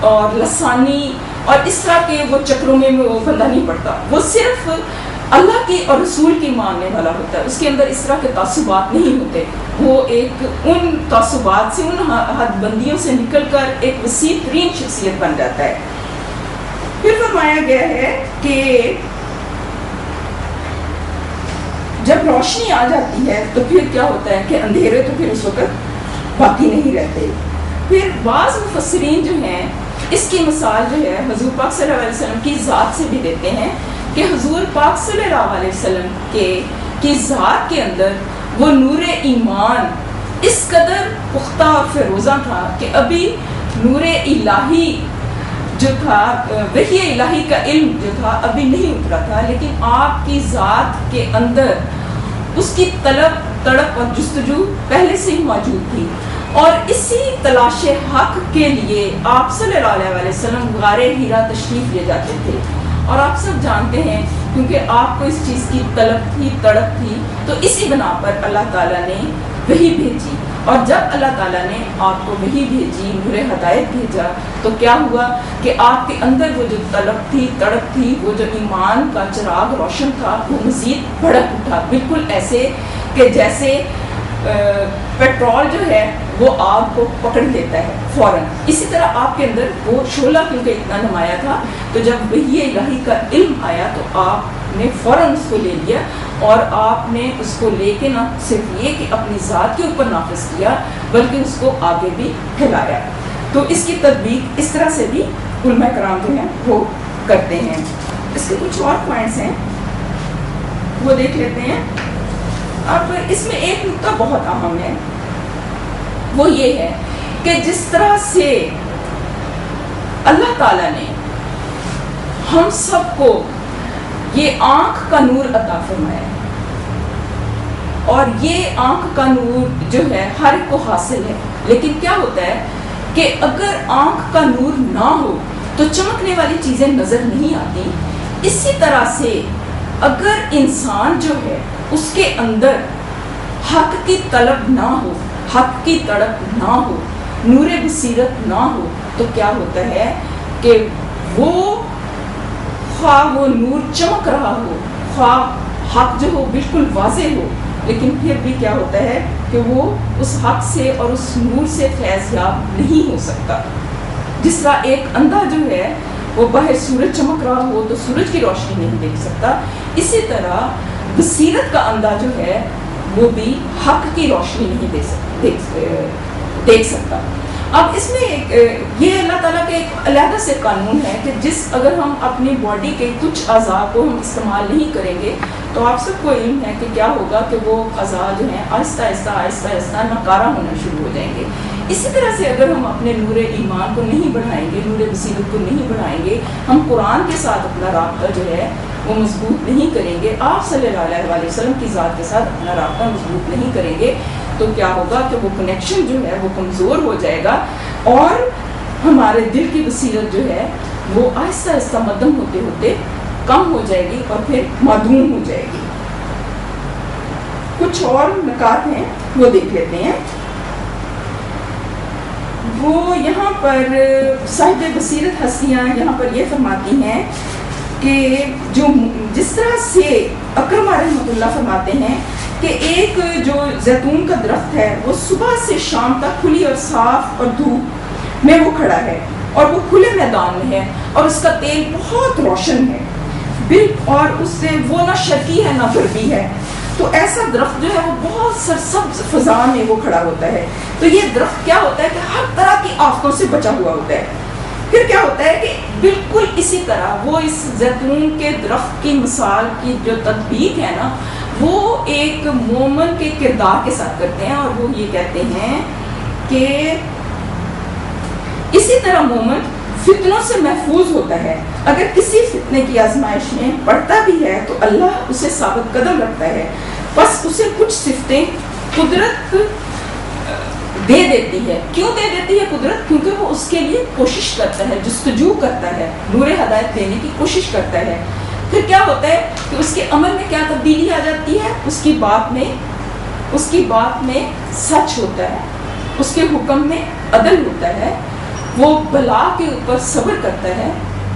اور لسانی اور اس طرح کے وہ چکروں میں وہ بندہ نہیں پڑتا. وہ صرف اللہ کی اور رسول کی ماننے والا ہوتا ہے. اس کے اندر اس طرح کے تعصبات نہیں ہوتے. وہ ایک ان تعصبات سے، ان حد بندیوں سے نکل کر ایک وسیع ترین شخصیت بن جاتا ہے. پھر فرمایا گیا ہے کہ جب روشنی آ جاتی ہے تو پھر کیا ہوتا ہے کہ اندھیرے تو پھر اس وقت باقی نہیں رہتے. پھر بعض مفسرین جو ہیں اس کی مثال جو ہے حضور پاک صلی اللہ علیہ وسلم کی ذات سے بھی دیتے ہیں کہ حضور پاک صلی اللہ علیہ وسلم کی ذات کے اندر وہ نور ایمان اس قدر پختہ اور فیروزہ تھا کہ ابھی نور الہی جو تھا، وحی الہی کا علم جو تھا ابھی نہیں اترا تھا، لیکن آپ کی ذات کے اندر اس کی طلب، تڑپ اور جستجو پہلے سے ہی موجود تھی. اور اسی تلاش حق کے لیے آپ صلی اللہ علیہ وسلم غار ہیرا تشریف لے جاتے تھے. اور آپ سب جانتے ہیں کیونکہ آپ کو اس چیز کی طلب تھی، تڑپ تھی، تو اسی بنا پر اللہ تعالیٰ نے وحی بھیجی. اور جب اللہ تعالیٰ نے آپ کو وحی بھیجی، نور ہدایت بھیجا، تو کیا ہوا کہ آپ کے اندر وہ جو طلب تھی، تڑپ تھی، وہ جو ایمان کا چراغ روشن تھا، وہ مزید بھڑک اٹھا. بالکل ایسے کہ جیسے پیٹرول جو ہے وہ آگ کو پکڑ لیتا ہے فوراً، اسی طرح آپ کے اندر وہ شعلہ کیونکہ اتنا نمایاں تھا، تو جب وحی الہی کا علم آیا تو آپ نے فوراً اس کو لے لیا. اور آپ نے اس کو لے کے نہ صرف یہ کہ اپنی ذات کے اوپر نافذ کیا بلکہ اس کو آگے بھی پھیلایا. تو اس کی تطبیق اس طرح سے بھی علماء کرام جو ہیں وہ کرتے ہیں. اس کے کچھ اور پوائنٹس ہیں وہ دیکھ لیتے ہیں. اب اس میں ایک نقطہ بہت اہم ہے، وہ یہ ہے کہ جس طرح سے اللہ تعالیٰ نے ہم سب کو یہ آنکھ کا نور عطا فرمایا، اور یہ آنکھ کا نور جو ہے ہر ایک کو حاصل ہے، لیکن کیا ہوتا ہے کہ اگر آنکھ کا نور نہ ہو تو چمکنے والی چیزیں نظر نہیں آتی. اسی طرح سے اگر انسان جو ہے اس کے اندر حق کی طلب نہ ہو، حق کی تڑپ نہ ہو، نور بصیرت نہ ہو، تو کیا ہوتا ہے کہ وہ خواہ وہ نور چمک رہا ہو، خواہ حق جو ہو بالکل واضح ہو، لیکن پھر بھی کیا ہوتا ہے کہ وہ اس حق سے اور اس نور سے فیض یاب نہیں ہو سکتا. جس طرح ایک اندھا جو ہے وہ باہر سورج چمک رہا ہو تو سورج کی روشنی نہیں دیکھ سکتا، اسی طرح بصیرت کا اندھا جو ہے وہ بھی حق کی روشنی نہیں دیکھ سکتا. اب اس میں یہ اللہ تعالیٰ کے ایک علیحدہ سے قانون ہے کہ اگر ہم اپنی باڈی کے کچھ اعضاء کو ہم استعمال نہیں کریں گے تو آپ سب کو علم ہے کہ کیا ہوگا کہ وہ اعضاء جو ہیں آہستہ آہستہ ناکارہ ہونا شروع ہو جائیں گے. اسی طرح سے اگر ہم اپنے نور ایمان کو نہیں بڑھائیں گے، نور بصیرت کو نہیں بڑھائیں گے، ہم قرآن کے ساتھ اپنا رابطہ جو ہے وہ مضبوط نہیں کریں گے، آپ صلی اللہ علیہ وسلم کی ذات کے ساتھ اپنا رابطہ مضبوط نہیں کریں گے، تو کیا ہوگا کہ وہ کنیکشن جو ہے وہ کمزور ہو جائے گا اور ہمارے دل کی بصیرت جو ہے وہ آہستہ آہستہ مدھم ہوتے ہوتے کم ہو جائے گی اور پھر معدوم ہو جائے گی. کچھ اور نکات ہیں وہ دیکھ لیتے ہیں. وہ یہاں پر صاحب بصیرت ہستیاں یہاں پر یہ فرماتی ہیں کہ جس طرح سے اکرم رحمۃ اللہ فرماتے ہیں کہ ایک جو زیتون کا درخت ہے وہ صبح سے شام تک کھلی اور صاف اور دھوپ میں وہ کھڑا ہے اور وہ کھلے میدان میں ہے اور اس کا تیل بہت روشن ہے اور اس سے وہ نہ شرقی ہے نہ غربی ہے. تو ایسا درخت جو ہے وہ بہت سرسبز فضا میں وہ کھڑا ہوتا ہے. تو یہ درخت کیا ہوتا ہے کہ ہر طرح کی آفتوں سے بچا ہوا ہوتا ہے. پھر کیا ہوتا ہے کہ بالکل اسی طرح وہ اس زیتون کے درخت کی مثال کی جو تطبیق ہے نا وہ ایک مومن کے کردار کے ساتھ کرتے ہیں اور وہ یہ کہتے ہیں کہ اسی طرح مومن فتنوں سے محفوظ ہوتا ہے. اگر کسی فتنے کی آزمائش میں پڑتا بھی ہے تو اللہ اسے ثابت قدم رکھتا ہے بس اسے کچھ صفتیں قدرت دے دیتی ہے. کیوں دے دیتی ہے قدرت؟ کیونکہ وہ اس کے لیے کوشش کرتا ہے, جستجو کرتا ہے, نور ہدایت دینے کی کوشش کرتا ہے. پھر کیا ہوتا ہے کہ اس کے عمل میں کیا تبدیلی آ جاتی ہے, اس کی بات میں سچ ہوتا ہے, اس کے حکم میں عدل ہوتا ہے, وہ بلا کے اوپر صبر کرتا ہے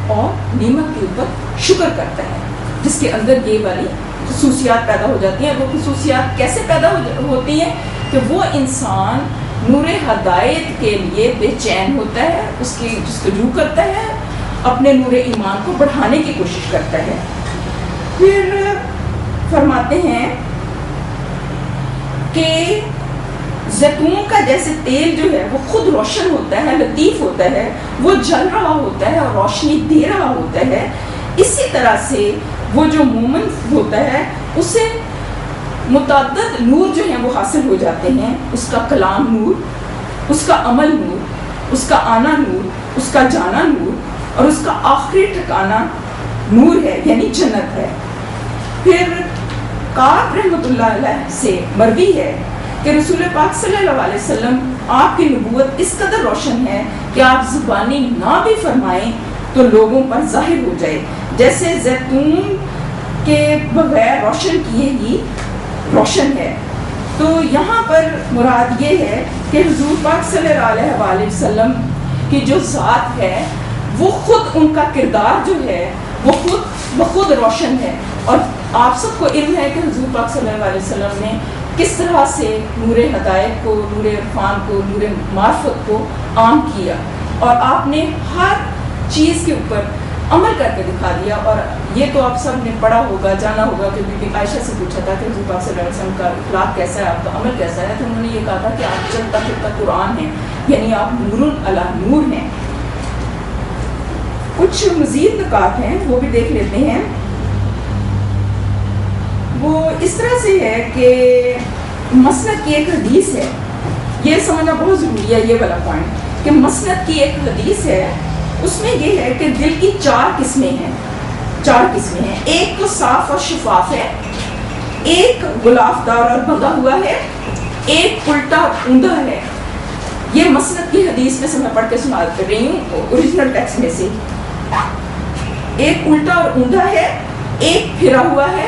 اور نعمت کے اوپر شکر کرتا ہے, جس کے اندر یہ والی خصوصیات پیدا ہو جاتی ہیں. وہ خصوصیات کیسے پیدا ہوتی ہیں کہ وہ انسان نور ہدایت کے لیے بے چین ہوتا ہے, اس کی جستجو کرتا ہے, اپنے نور ایمان کو بڑھانے کی کوشش کرتا ہے. پھر فرماتے ہیں کہ زیتون کا جیسے تیل جو ہے وہ خود روشن ہوتا ہے, لطیف ہوتا ہے, وہ جل رہا ہوتا ہے اور روشنی دے رہا ہوتا ہے, اسی طرح سے وہ جو مومن ہوتا ہے اسے متعدد نور جو ہیں وہ حاصل ہو جاتے ہیں. اس کا کلام نور, اس کا عمل نور, اس کا آنا نور, اس کا جانا نور, اور اس کا آخری ٹھکانہ نور ہے, یعنی جنت ہے. پھر کعب رحمۃ اللہ علیہ سے مروی ہے کہ رسول پاک صلی اللہ علیہ وسلم آپ کی نبوت اس قدر روشن ہے کہ آپ زبانی نہ بھی فرمائیں تو لوگوں پر ظاہر ہو جائے, جیسے زیتون کے بغیر روشن کیے ہی روشن ہے. تو یہاں پر مراد یہ ہے کہ حضور پاک صلی اللہ علیہ وسلم کی جو ذات ہے وہ خود, ان کا کردار جو ہے وہ خود روشن ہے. اور آپ سب کو علم ہے کہ حضور پاک صلی اللہ علیہ وسلم نے کس طرح سے نور ہدایت کو, نور عرفان کو, نور معرفت کو عام کیا, اور آپ نے ہر چیز کے اوپر عمل کر کے دکھا دیا. اور یہ تو آپ سب نے پڑھا ہوگا, جانا ہوگا کہ بی بی عائشہ سے پوچھا تھا کہ حضور پاک صلی اللہ علیہ وسلم کا اخلاق کیسا ہے, آپ کا عمل کیسا ہے, تو انہوں نے یہ کہا تھا کہ آپ چلتا پھرتا قرآن ہیں, یعنی آپ نور علی نور ہیں. کچھ مزید نکات ہیں وہ بھی دیکھ لیتے ہیں. وہ اس طرح سے ہے کہ مسند کی ایک حدیث ہے, یہ سمجھنا بہت ضروری ہے یہ والا پوائنٹ, کہ مسند کی ایک حدیث ہے, اس میں یہ ہے کہ دل کی 4 قسمیں ہیں. ایک تو صاف اور شفاف ہے, ایک غلاف دار اور بندھا ہوا ہے, ایک الٹا اور اوندا ہے. یہ مسند کی حدیث میں سے میں پڑھ کے سنا رہی ہوں اوریجنل ٹیکسٹ میں سے. ایک الٹا اور اوندا ہے, ایک پھرا ہوا ہے,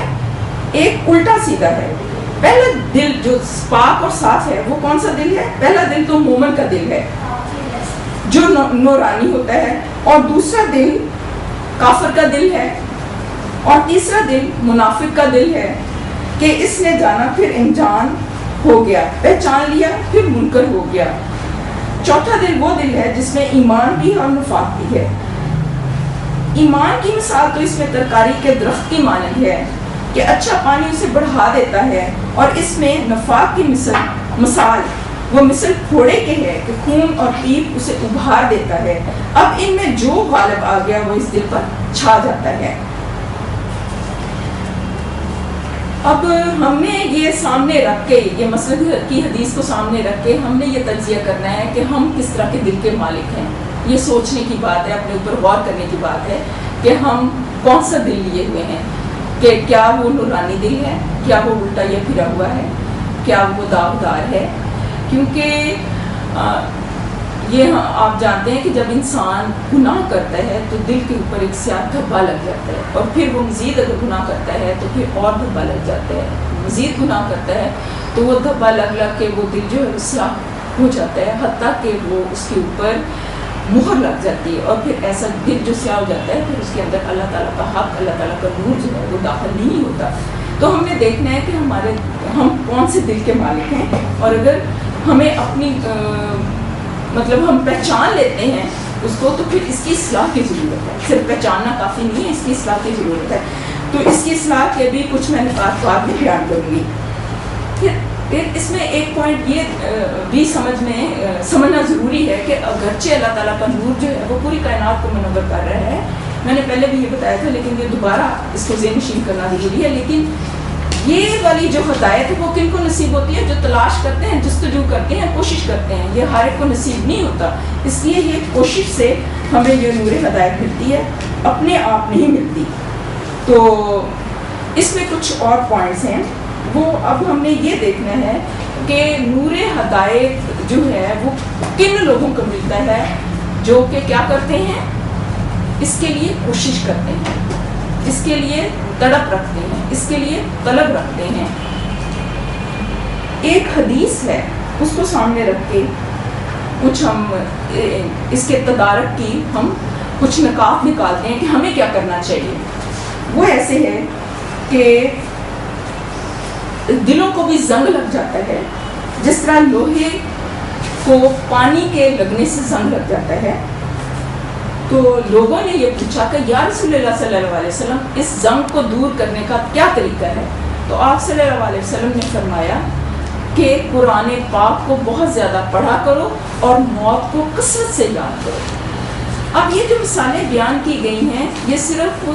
ایک الٹا سیدھا ہے. پہلا دل جو پاک اور صاف ہے وہ کون سا دل ہے؟ پہلا دل تو مومن کا دل ہے جو نورانی ہوتا ہے, اور دوسرا دل کافر کا دل ہے, اور تیسرا دل منافق کا دل ہے کہ اس نے جانا پھر انجان ہو گیا, پہچان لیا پھر منکر ہو گیا. چوتھا دل وہ دل ہے جس میں ایمان بھی اور نفاق بھی ہے. ایمان کی مثال تو اس میں ترکاری کے درخت کی مانند ہے کہ اچھا پانی اسے بڑھا دیتا ہے, اور اس میں نفاق کی مثال وہ مثل پھوڑے کے ہے کہ خون اور پیپ اسے ابھار دیتا ہے. اب ان میں جو غالب آ گیا وہ اس دل پر چھا جاتا ہے. اب ہم نے یہ سامنے رکھ کے, یہ مسند کی حدیث کو سامنے رکھ کے ہم نے یہ تجزیہ کرنا ہے کہ ہم کس طرح کے دل کے مالک ہیں. یہ سوچنے کی بات ہے, اپنے اوپر غور کرنے کی بات ہے کہ ہم کون سا دل لیے ہوئے ہیں, کہ کیا وہ نورانی دل ہے, کیا وہ الٹا یا پھرا ہوا ہے, کیا وہ داغدار ہے. کیونکہ یہ آپ جانتے ہیں کہ جب انسان گناہ کرتا ہے تو دل کے اوپر ایک سیاہ دھبا لگ جاتا ہے, اور پھر وہ مزید اگر گناہ کرتا ہے تو پھر اور دھبا لگ جاتا ہے, مزید گناہ کرتا ہے تو وہ دھبا لگ کے وہ دل جو ہے سیاہ ہو جاتا ہے, حتیٰ کہ وہ اس کے اوپر مہر لگ جاتی ہے, اور پھر ایسا دل جو سیاہ ہو جاتا ہے پھر اس کے اندر اللہ تعالیٰ کا حق, اللہ تعالیٰ کا نور جو ہے وہ داخل نہیں ہوتا. تو ہم نے دیکھنا ہے کہ ہم کون سے دل کے مالک ہیں, اور اگر ہمیں اپنی مطلب ہم پہچان لیتے ہیں اس کو تو پھر اس کی اصلاح کی ضرورت ہے. صرف پہچاننا کافی نہیں ہے, اس کی اصلاح کی ضرورت ہے. تو اس کی اصلاح کے بھی کچھ میں نکات بعد میں بیان کروں گی. پھر اس میں ایک پوائنٹ یہ بھی سمجھنا ضروری ہے کہ اگرچہ اللہ تعالیٰ کا نور جو ہے وہ پوری کائنات کو منور کر رہا ہے, میں نے پہلے بھی یہ بتایا تھا لیکن یہ دوبارہ اس کو ذہن نشین کرنا ضروری ہے, لیکن یہ والی جو ہدایت ہے وہ کن کو نصیب ہوتی ہے؟ جو تلاش کرتے ہیں, جستجو کرتے ہیں, کوشش کرتے ہیں. یہ ہر ایک کو نصیب نہیں ہوتا, اس لیے یہ کوشش سے ہمیں یہ نور ہدایت ملتی ہے, اپنے آپ نہیں ملتی. تو اس میں کچھ اور پوائنٹس ہیں. وہ اب ہم نے یہ دیکھنا ہے کہ نور ہدایت جو ہے وہ کن لوگوں کو ملتا ہے جو کہ کیا کرتے ہیں، اس کے لیے کوشش کرتے ہیں، اس کے لیے تڑپ رکھتے ہیں، اس کے لیے طلب رکھتے ہیں۔ ایک حدیث ہے، اس کو سامنے رکھ کے کچھ ہم اس کے تدارک کی ہم کچھ نکات نکالتے ہیں کہ ہمیں کیا کرنا چاہیے۔ وہ ایسے ہے کہ دلوں کو بھی زنگ لگ جاتا ہے، جس طرح لوہے کو پانی کے لگنے سے زنگ لگ جاتا ہے۔ تو لوگوں نے یہ پوچھا کہ یا رسول اللہ صلی اللہ علیہ وسلم اس زنگ کو دور کرنے کا کیا طریقہ ہے؟ تو آپ صلی اللہ علیہ وسلم نے فرمایا کہ قرآن پاک کو بہت زیادہ پڑھا کرو اور موت کو کثرت سے یاد کرو۔ اب یہ جو مثالیں بیان کی گئی ہیں یہ صرف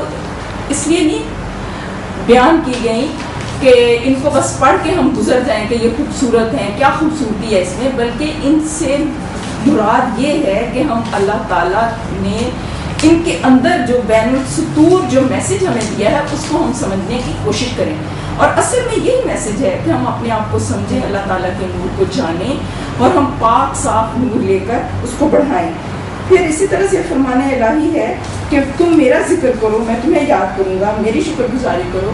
اس لیے نہیں بیان کی گئی کہ ان کو بس پڑھ کے ہم گزر جائیں کہ یہ خوبصورت ہیں، کیا خوبصورتی ہے اس میں، بلکہ ان سے مراد یہ ہے کہ ہم اللہ تعالیٰ نے ان کے اندر جو بین السطور جو میسج ہمیں دیا ہے اس کو ہم سمجھنے کی کوشش کریں۔ اور اصل میں یہی میسج ہے کہ ہم اپنے آپ کو سمجھیں، اللہ تعالیٰ کے نور کو جانیں اور ہم پاک صاف نور لے کر اس کو بڑھائیں۔ پھر اسی طرح سے فرمان الہی ہے کہ تم میرا ذکر کرو، میں تمہیں یاد کروں گا، میری شکر گزاری کرو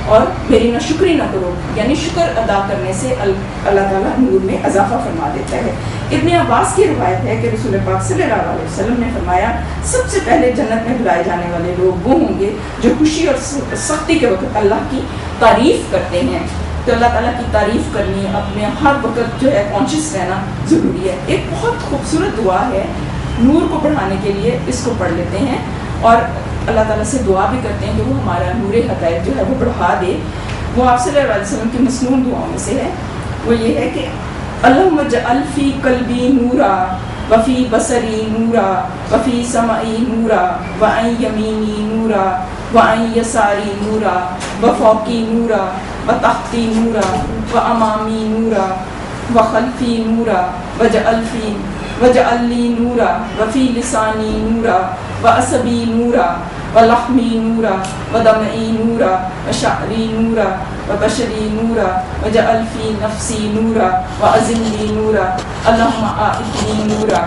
اور میری ناشکری نہ کرو، یعنی شکر ادا کرنے سے اللہ تعالیٰ نور میں اضافہ فرما دیتا ہے۔ ابن عباس کی روایت ہے کہ رسول پاک صلی اللہ علیہ وسلم نے فرمایا سب سے پہلے جنت میں بلائے جانے والے لوگ وہ ہوں گے جو خوشی اور سختی کے وقت اللہ کی تعریف کرتے ہیں۔ تو اللہ تعالیٰ کی تعریف کرنی، اپنے ہر وقت جو ہے کانشیس رہنا ضروری ہے۔ ایک بہت خوبصورت دعا ہے نور کو بڑھانے کے لیے، اس کو پڑھ لیتے ہیں اور اللہ تعالیٰ سے دعا بھی کرتے ہیں کہ وہ ہمارا نور ہدایت جو ہے وہ بڑھا دے۔ وہ آپ صلی اللہ علیہ وسلم کی مسنون دعاؤں میں سے ہے، وہ یہ ہے کہ اللہم اجعل فی قلبی نورا وفی بصری نورا وفی سمعی نورا وعن یمینی نورا وعن یساری نورا وفوقی نورا وتحتی نورا وامامی نورا وخلفی نورا وجعل لی نورا وفی لسانی نورا وعصبی نورا ولحمی نورا ودمعی نورا وشعری نورا وبشری نورا وجعل فی نفسی نورا وازلی نورا اللہم آئتنی نورا۔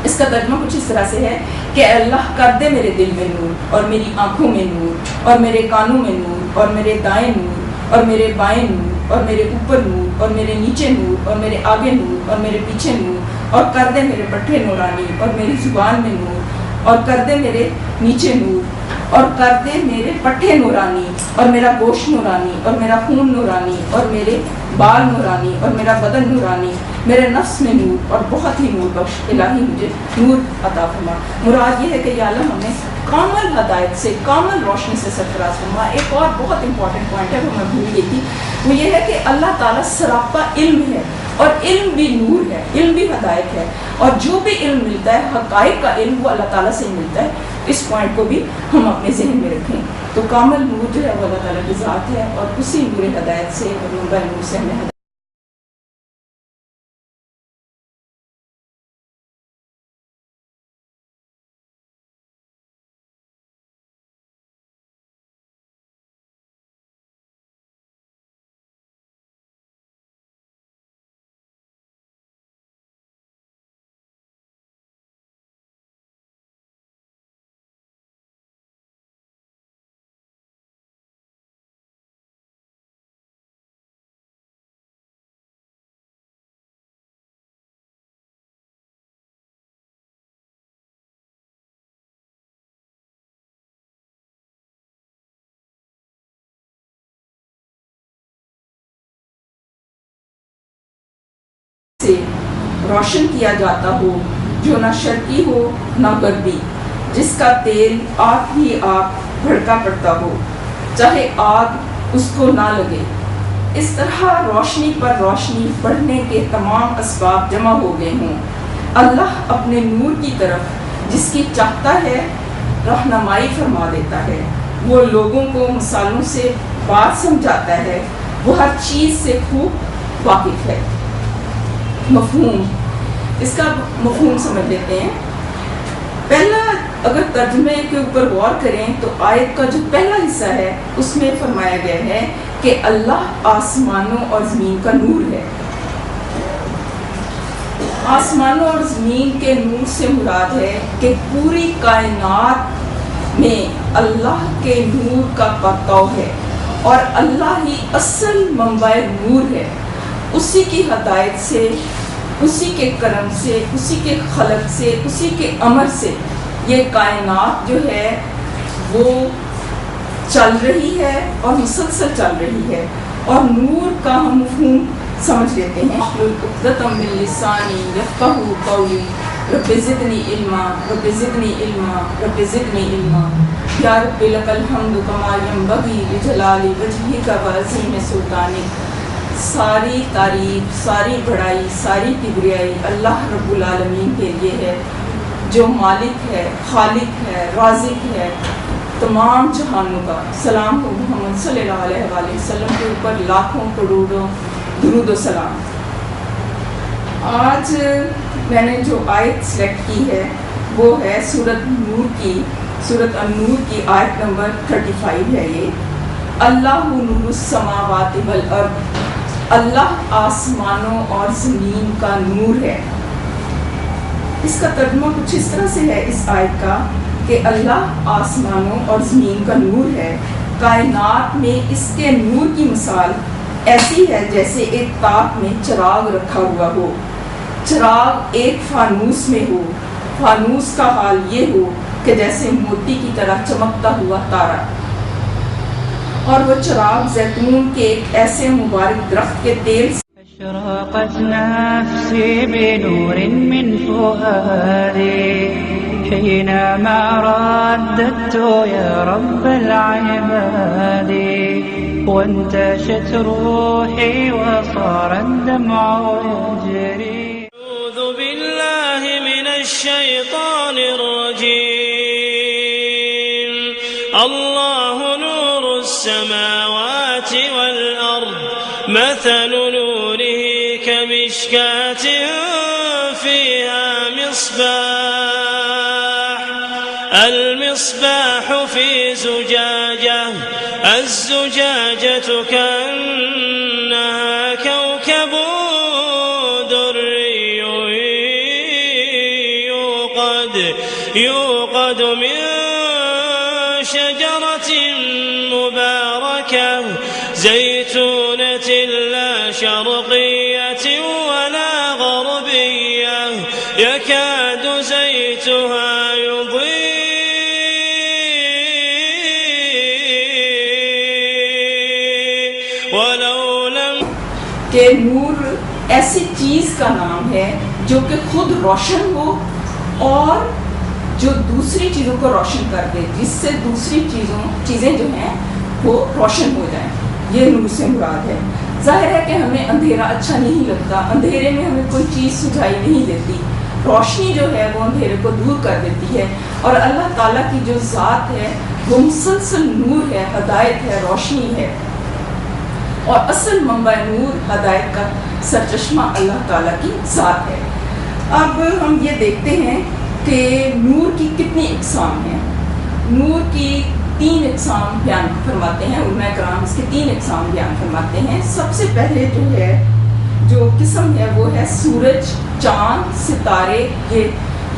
اس کا ترجمہ کچھ اس طرح سے ہے کہ اللہ کر دے میرے دل میں نور اور میری آنکھوں میں نور اور میرے کانوں میں نور اور میرے دائیں نور اور میرے بائیں نور اور میرے اوپر نور اور میرے نیچے نور اور میرے آگے نور اور میرے پیچھے نور اور کر دے میرے پٹھے نورانی اور میری زبان میں نور اور کر دے میرے نیچے نور اور کر دے میرے پٹھے نورانی اور میرا گوشت نورانی اور میرا خون نورانی اور میرے بال نورانی اور میرا بدن نورانی، میرے نفس میں نور اور بہت ہی نور بخش، الہی مجھے نور عطا فرما۔ مراد یہ ہے کہ یا اللہ ہمیں کامل ہدایت سے، کامل روشنی سے سرفراز فرما۔ ایک اور بہت امپورٹنٹ پوائنٹ ہے وہ میں بھول گئی تھی، وہ یہ ہے کہ اللہ تعالیٰ سراپا علم ہے اور علم بھی نور ہے، علم بھی ہدایت ہے، اور جو بھی علم ملتا ہے حقائق کا علم وہ اللہ تعالیٰ سے ملتا ہے۔ اس پوائنٹ کو بھی ہم اپنے ذہن میں رکھیں۔ تو کامل نور جو ہے وہ اللہ تعالیٰ کی ذات ہے اور اسی نور ہدایت سے اور نور نور سے ہمیں سے روشن کیا جاتا ہو، جو نہ شرقی ہو نہ غربی، جس کا تیل آگ ہی آگ بھڑکا پڑتا ہو، چاہے آگ اس کو نہ لگے۔ اس طرح روشنی پر روشنی بڑھنے کے تمام اسباب جمع ہو گئے ہوں۔ اللہ اپنے نور کی طرف جس کی چاہتا ہے رہنمائی فرما دیتا ہے۔ وہ لوگوں کو مثالوں سے بات سمجھاتا ہے، وہ ہر چیز سے خوب واقف ہے۔ مفہوم، اس کا مفہوم سمجھ لیتے ہیں۔ پہلا اگر ترجمے کے اوپر غور کریں تو آیت کا جو پہلا حصہ ہے اس میں فرمایا گیا ہے کہ اللہ آسمانوں اور زمین کا نور ہے۔ آسمانوں اور زمین کے نور سے مراد ہے کہ پوری کائنات میں اللہ کے نور کا پرتو ہے، اور اللہ ہی اصل منبع نور ہے۔ اسی کی ہدایت سے، اسی کے کرم سے، اسی کے خلق سے، اسی کے امر سے یہ کائنات جو ہے وہ چل رہی ہے اور مسلسل چل رہی ہے۔ اور نور کا ہم مفہوم سمجھ لیتے ہیں۔ عقدۃ من لسانی یفقہوا قولی رب زدنی علما رب زدنی علما رب زدنی علما یا رب لک الحمد کما ینبغی لجلال وجہک وعظیم سلطانک۔ ساری تعریف، ساری بڑائی، ساری کبریائی اللہ رب العالمین کے لیے ہے، جو مالک ہے، خالق ہے، رازق ہے تمام جہانوں کا۔ سلام ہو محمد صلی اللہ علیہ وآلہ وسلم کے اوپر لاکھوں کروڑوں درود و سلام۔ آج میں نے جو آیت سلیکٹ کی ہے وہ ہے سورۃ النور کی آیت نمبر 35 ہے۔ یہ اللہ نور السماوات والارض، اللہ آسمانوں اور زمین کا نور ہے۔ اس کا ترجمہ کچھ اس طرح سے ہے اس آیت کا کہ اللہ آسمانوں اور زمین کا نور ہے۔ کائنات میں اس کے نور کی مثال ایسی ہے جیسے ایک تاک میں چراغ رکھا ہوا ہو، چراغ ایک فانوس میں ہو، فانوس کا حال یہ ہو کہ جیسے موتی کی طرح چمکتا ہوا تارا، اور وہ چراغ زیتون کے ایک ایسے مبارک درخت کے تیل سے أشرقت نفسي بنور من فؤادي حينما رددت يا رب العباد وانتشت روحي وصار الدمع يجري. أعوذ بالله من الشيطان الرجيم. الله نور السماوات والأرض مثل نوره كمشكاة فيها المصباح في زجاجة، الزجاجة كأنها كوكب دري يوقد من شجرة مباركة زيتونة لا شرقية ولا غربية يكاد زيتها يضيء ولو لم. کہ نور ایسی چیز کا نام ہے جو کہ خود روشن ہو اور جو دوسری چیزوں کو روشن کر دے، جس سے دوسری چیزیں جو ہیں وہ روشن ہو جائیں۔ یہ نور سے مراد ہے۔ ظاہر ہے کہ ہمیں اندھیرا اچھا نہیں لگتا، اندھیرے میں ہمیں کوئی چیز سجھائی نہیں دیتی، روشنی جو ہے وہ اندھیرے کو دور کر دیتی ہے، اور اللہ تعالیٰ کی جو ذات ہے وہ مسلسل نور ہے، ہدایت ہے، روشنی ہے، اور اصل منبع نور ہدایت کا سرچشمہ اللہ تعالیٰ کی ذات ہے۔ اب ہم یہ دیکھتے ہیں کہ نور کی کتنی اقسام ہیں۔ نور کی 3 اقسام بیان فرماتے ہیں علماء کرام، اس کے 3 اقسام بیان فرماتے ہیں۔ سب سے پہلے جو قسم ہے وہ ہے سورج، چاند، ستارے،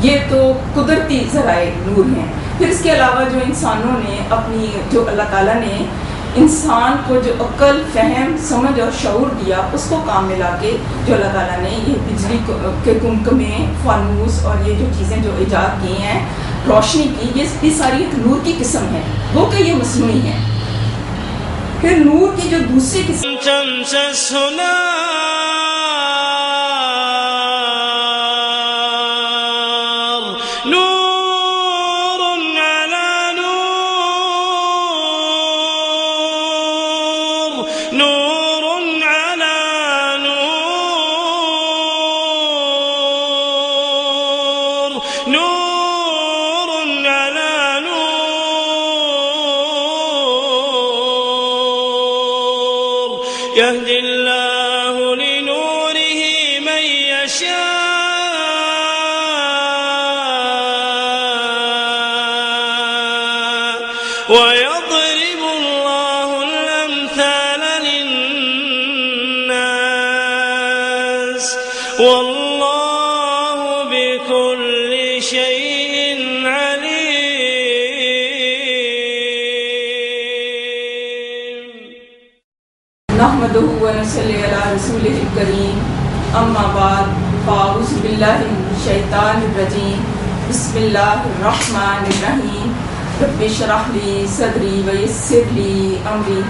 یہ تو قدرتی ذرائع نور ہیں۔ پھر اس کے علاوہ جو انسانوں نے جو اللہ تعالیٰ نے انسان کو جو عقل، فہم، سمجھ اور شعور دیا، اس کو کام میں لا کے جو اللہ تعالیٰ نے یہ بجلی کے کمکمے، فانوس اور یہ جو چیزیں جو ایجاد کی ہیں، روشنی کی، یہ ساری ایک نور کی قسم ہے، وہ کہ یہ مصنوعی ہے۔ پھر نور کی جو دوسری قسم تمسسه نار نور على نور نور على نور نور على نور يهدي الله لنوره من يشاء ويضرب الله الأمثال والله بكل شيء عليم. نحمده ونصلي على رسوله الكريم اما بعد فاعوذ باللہ من الشیطان الرجیم بسم اللہ الرحمن الرحیم رب اشرح لی صدری ویسر لی امری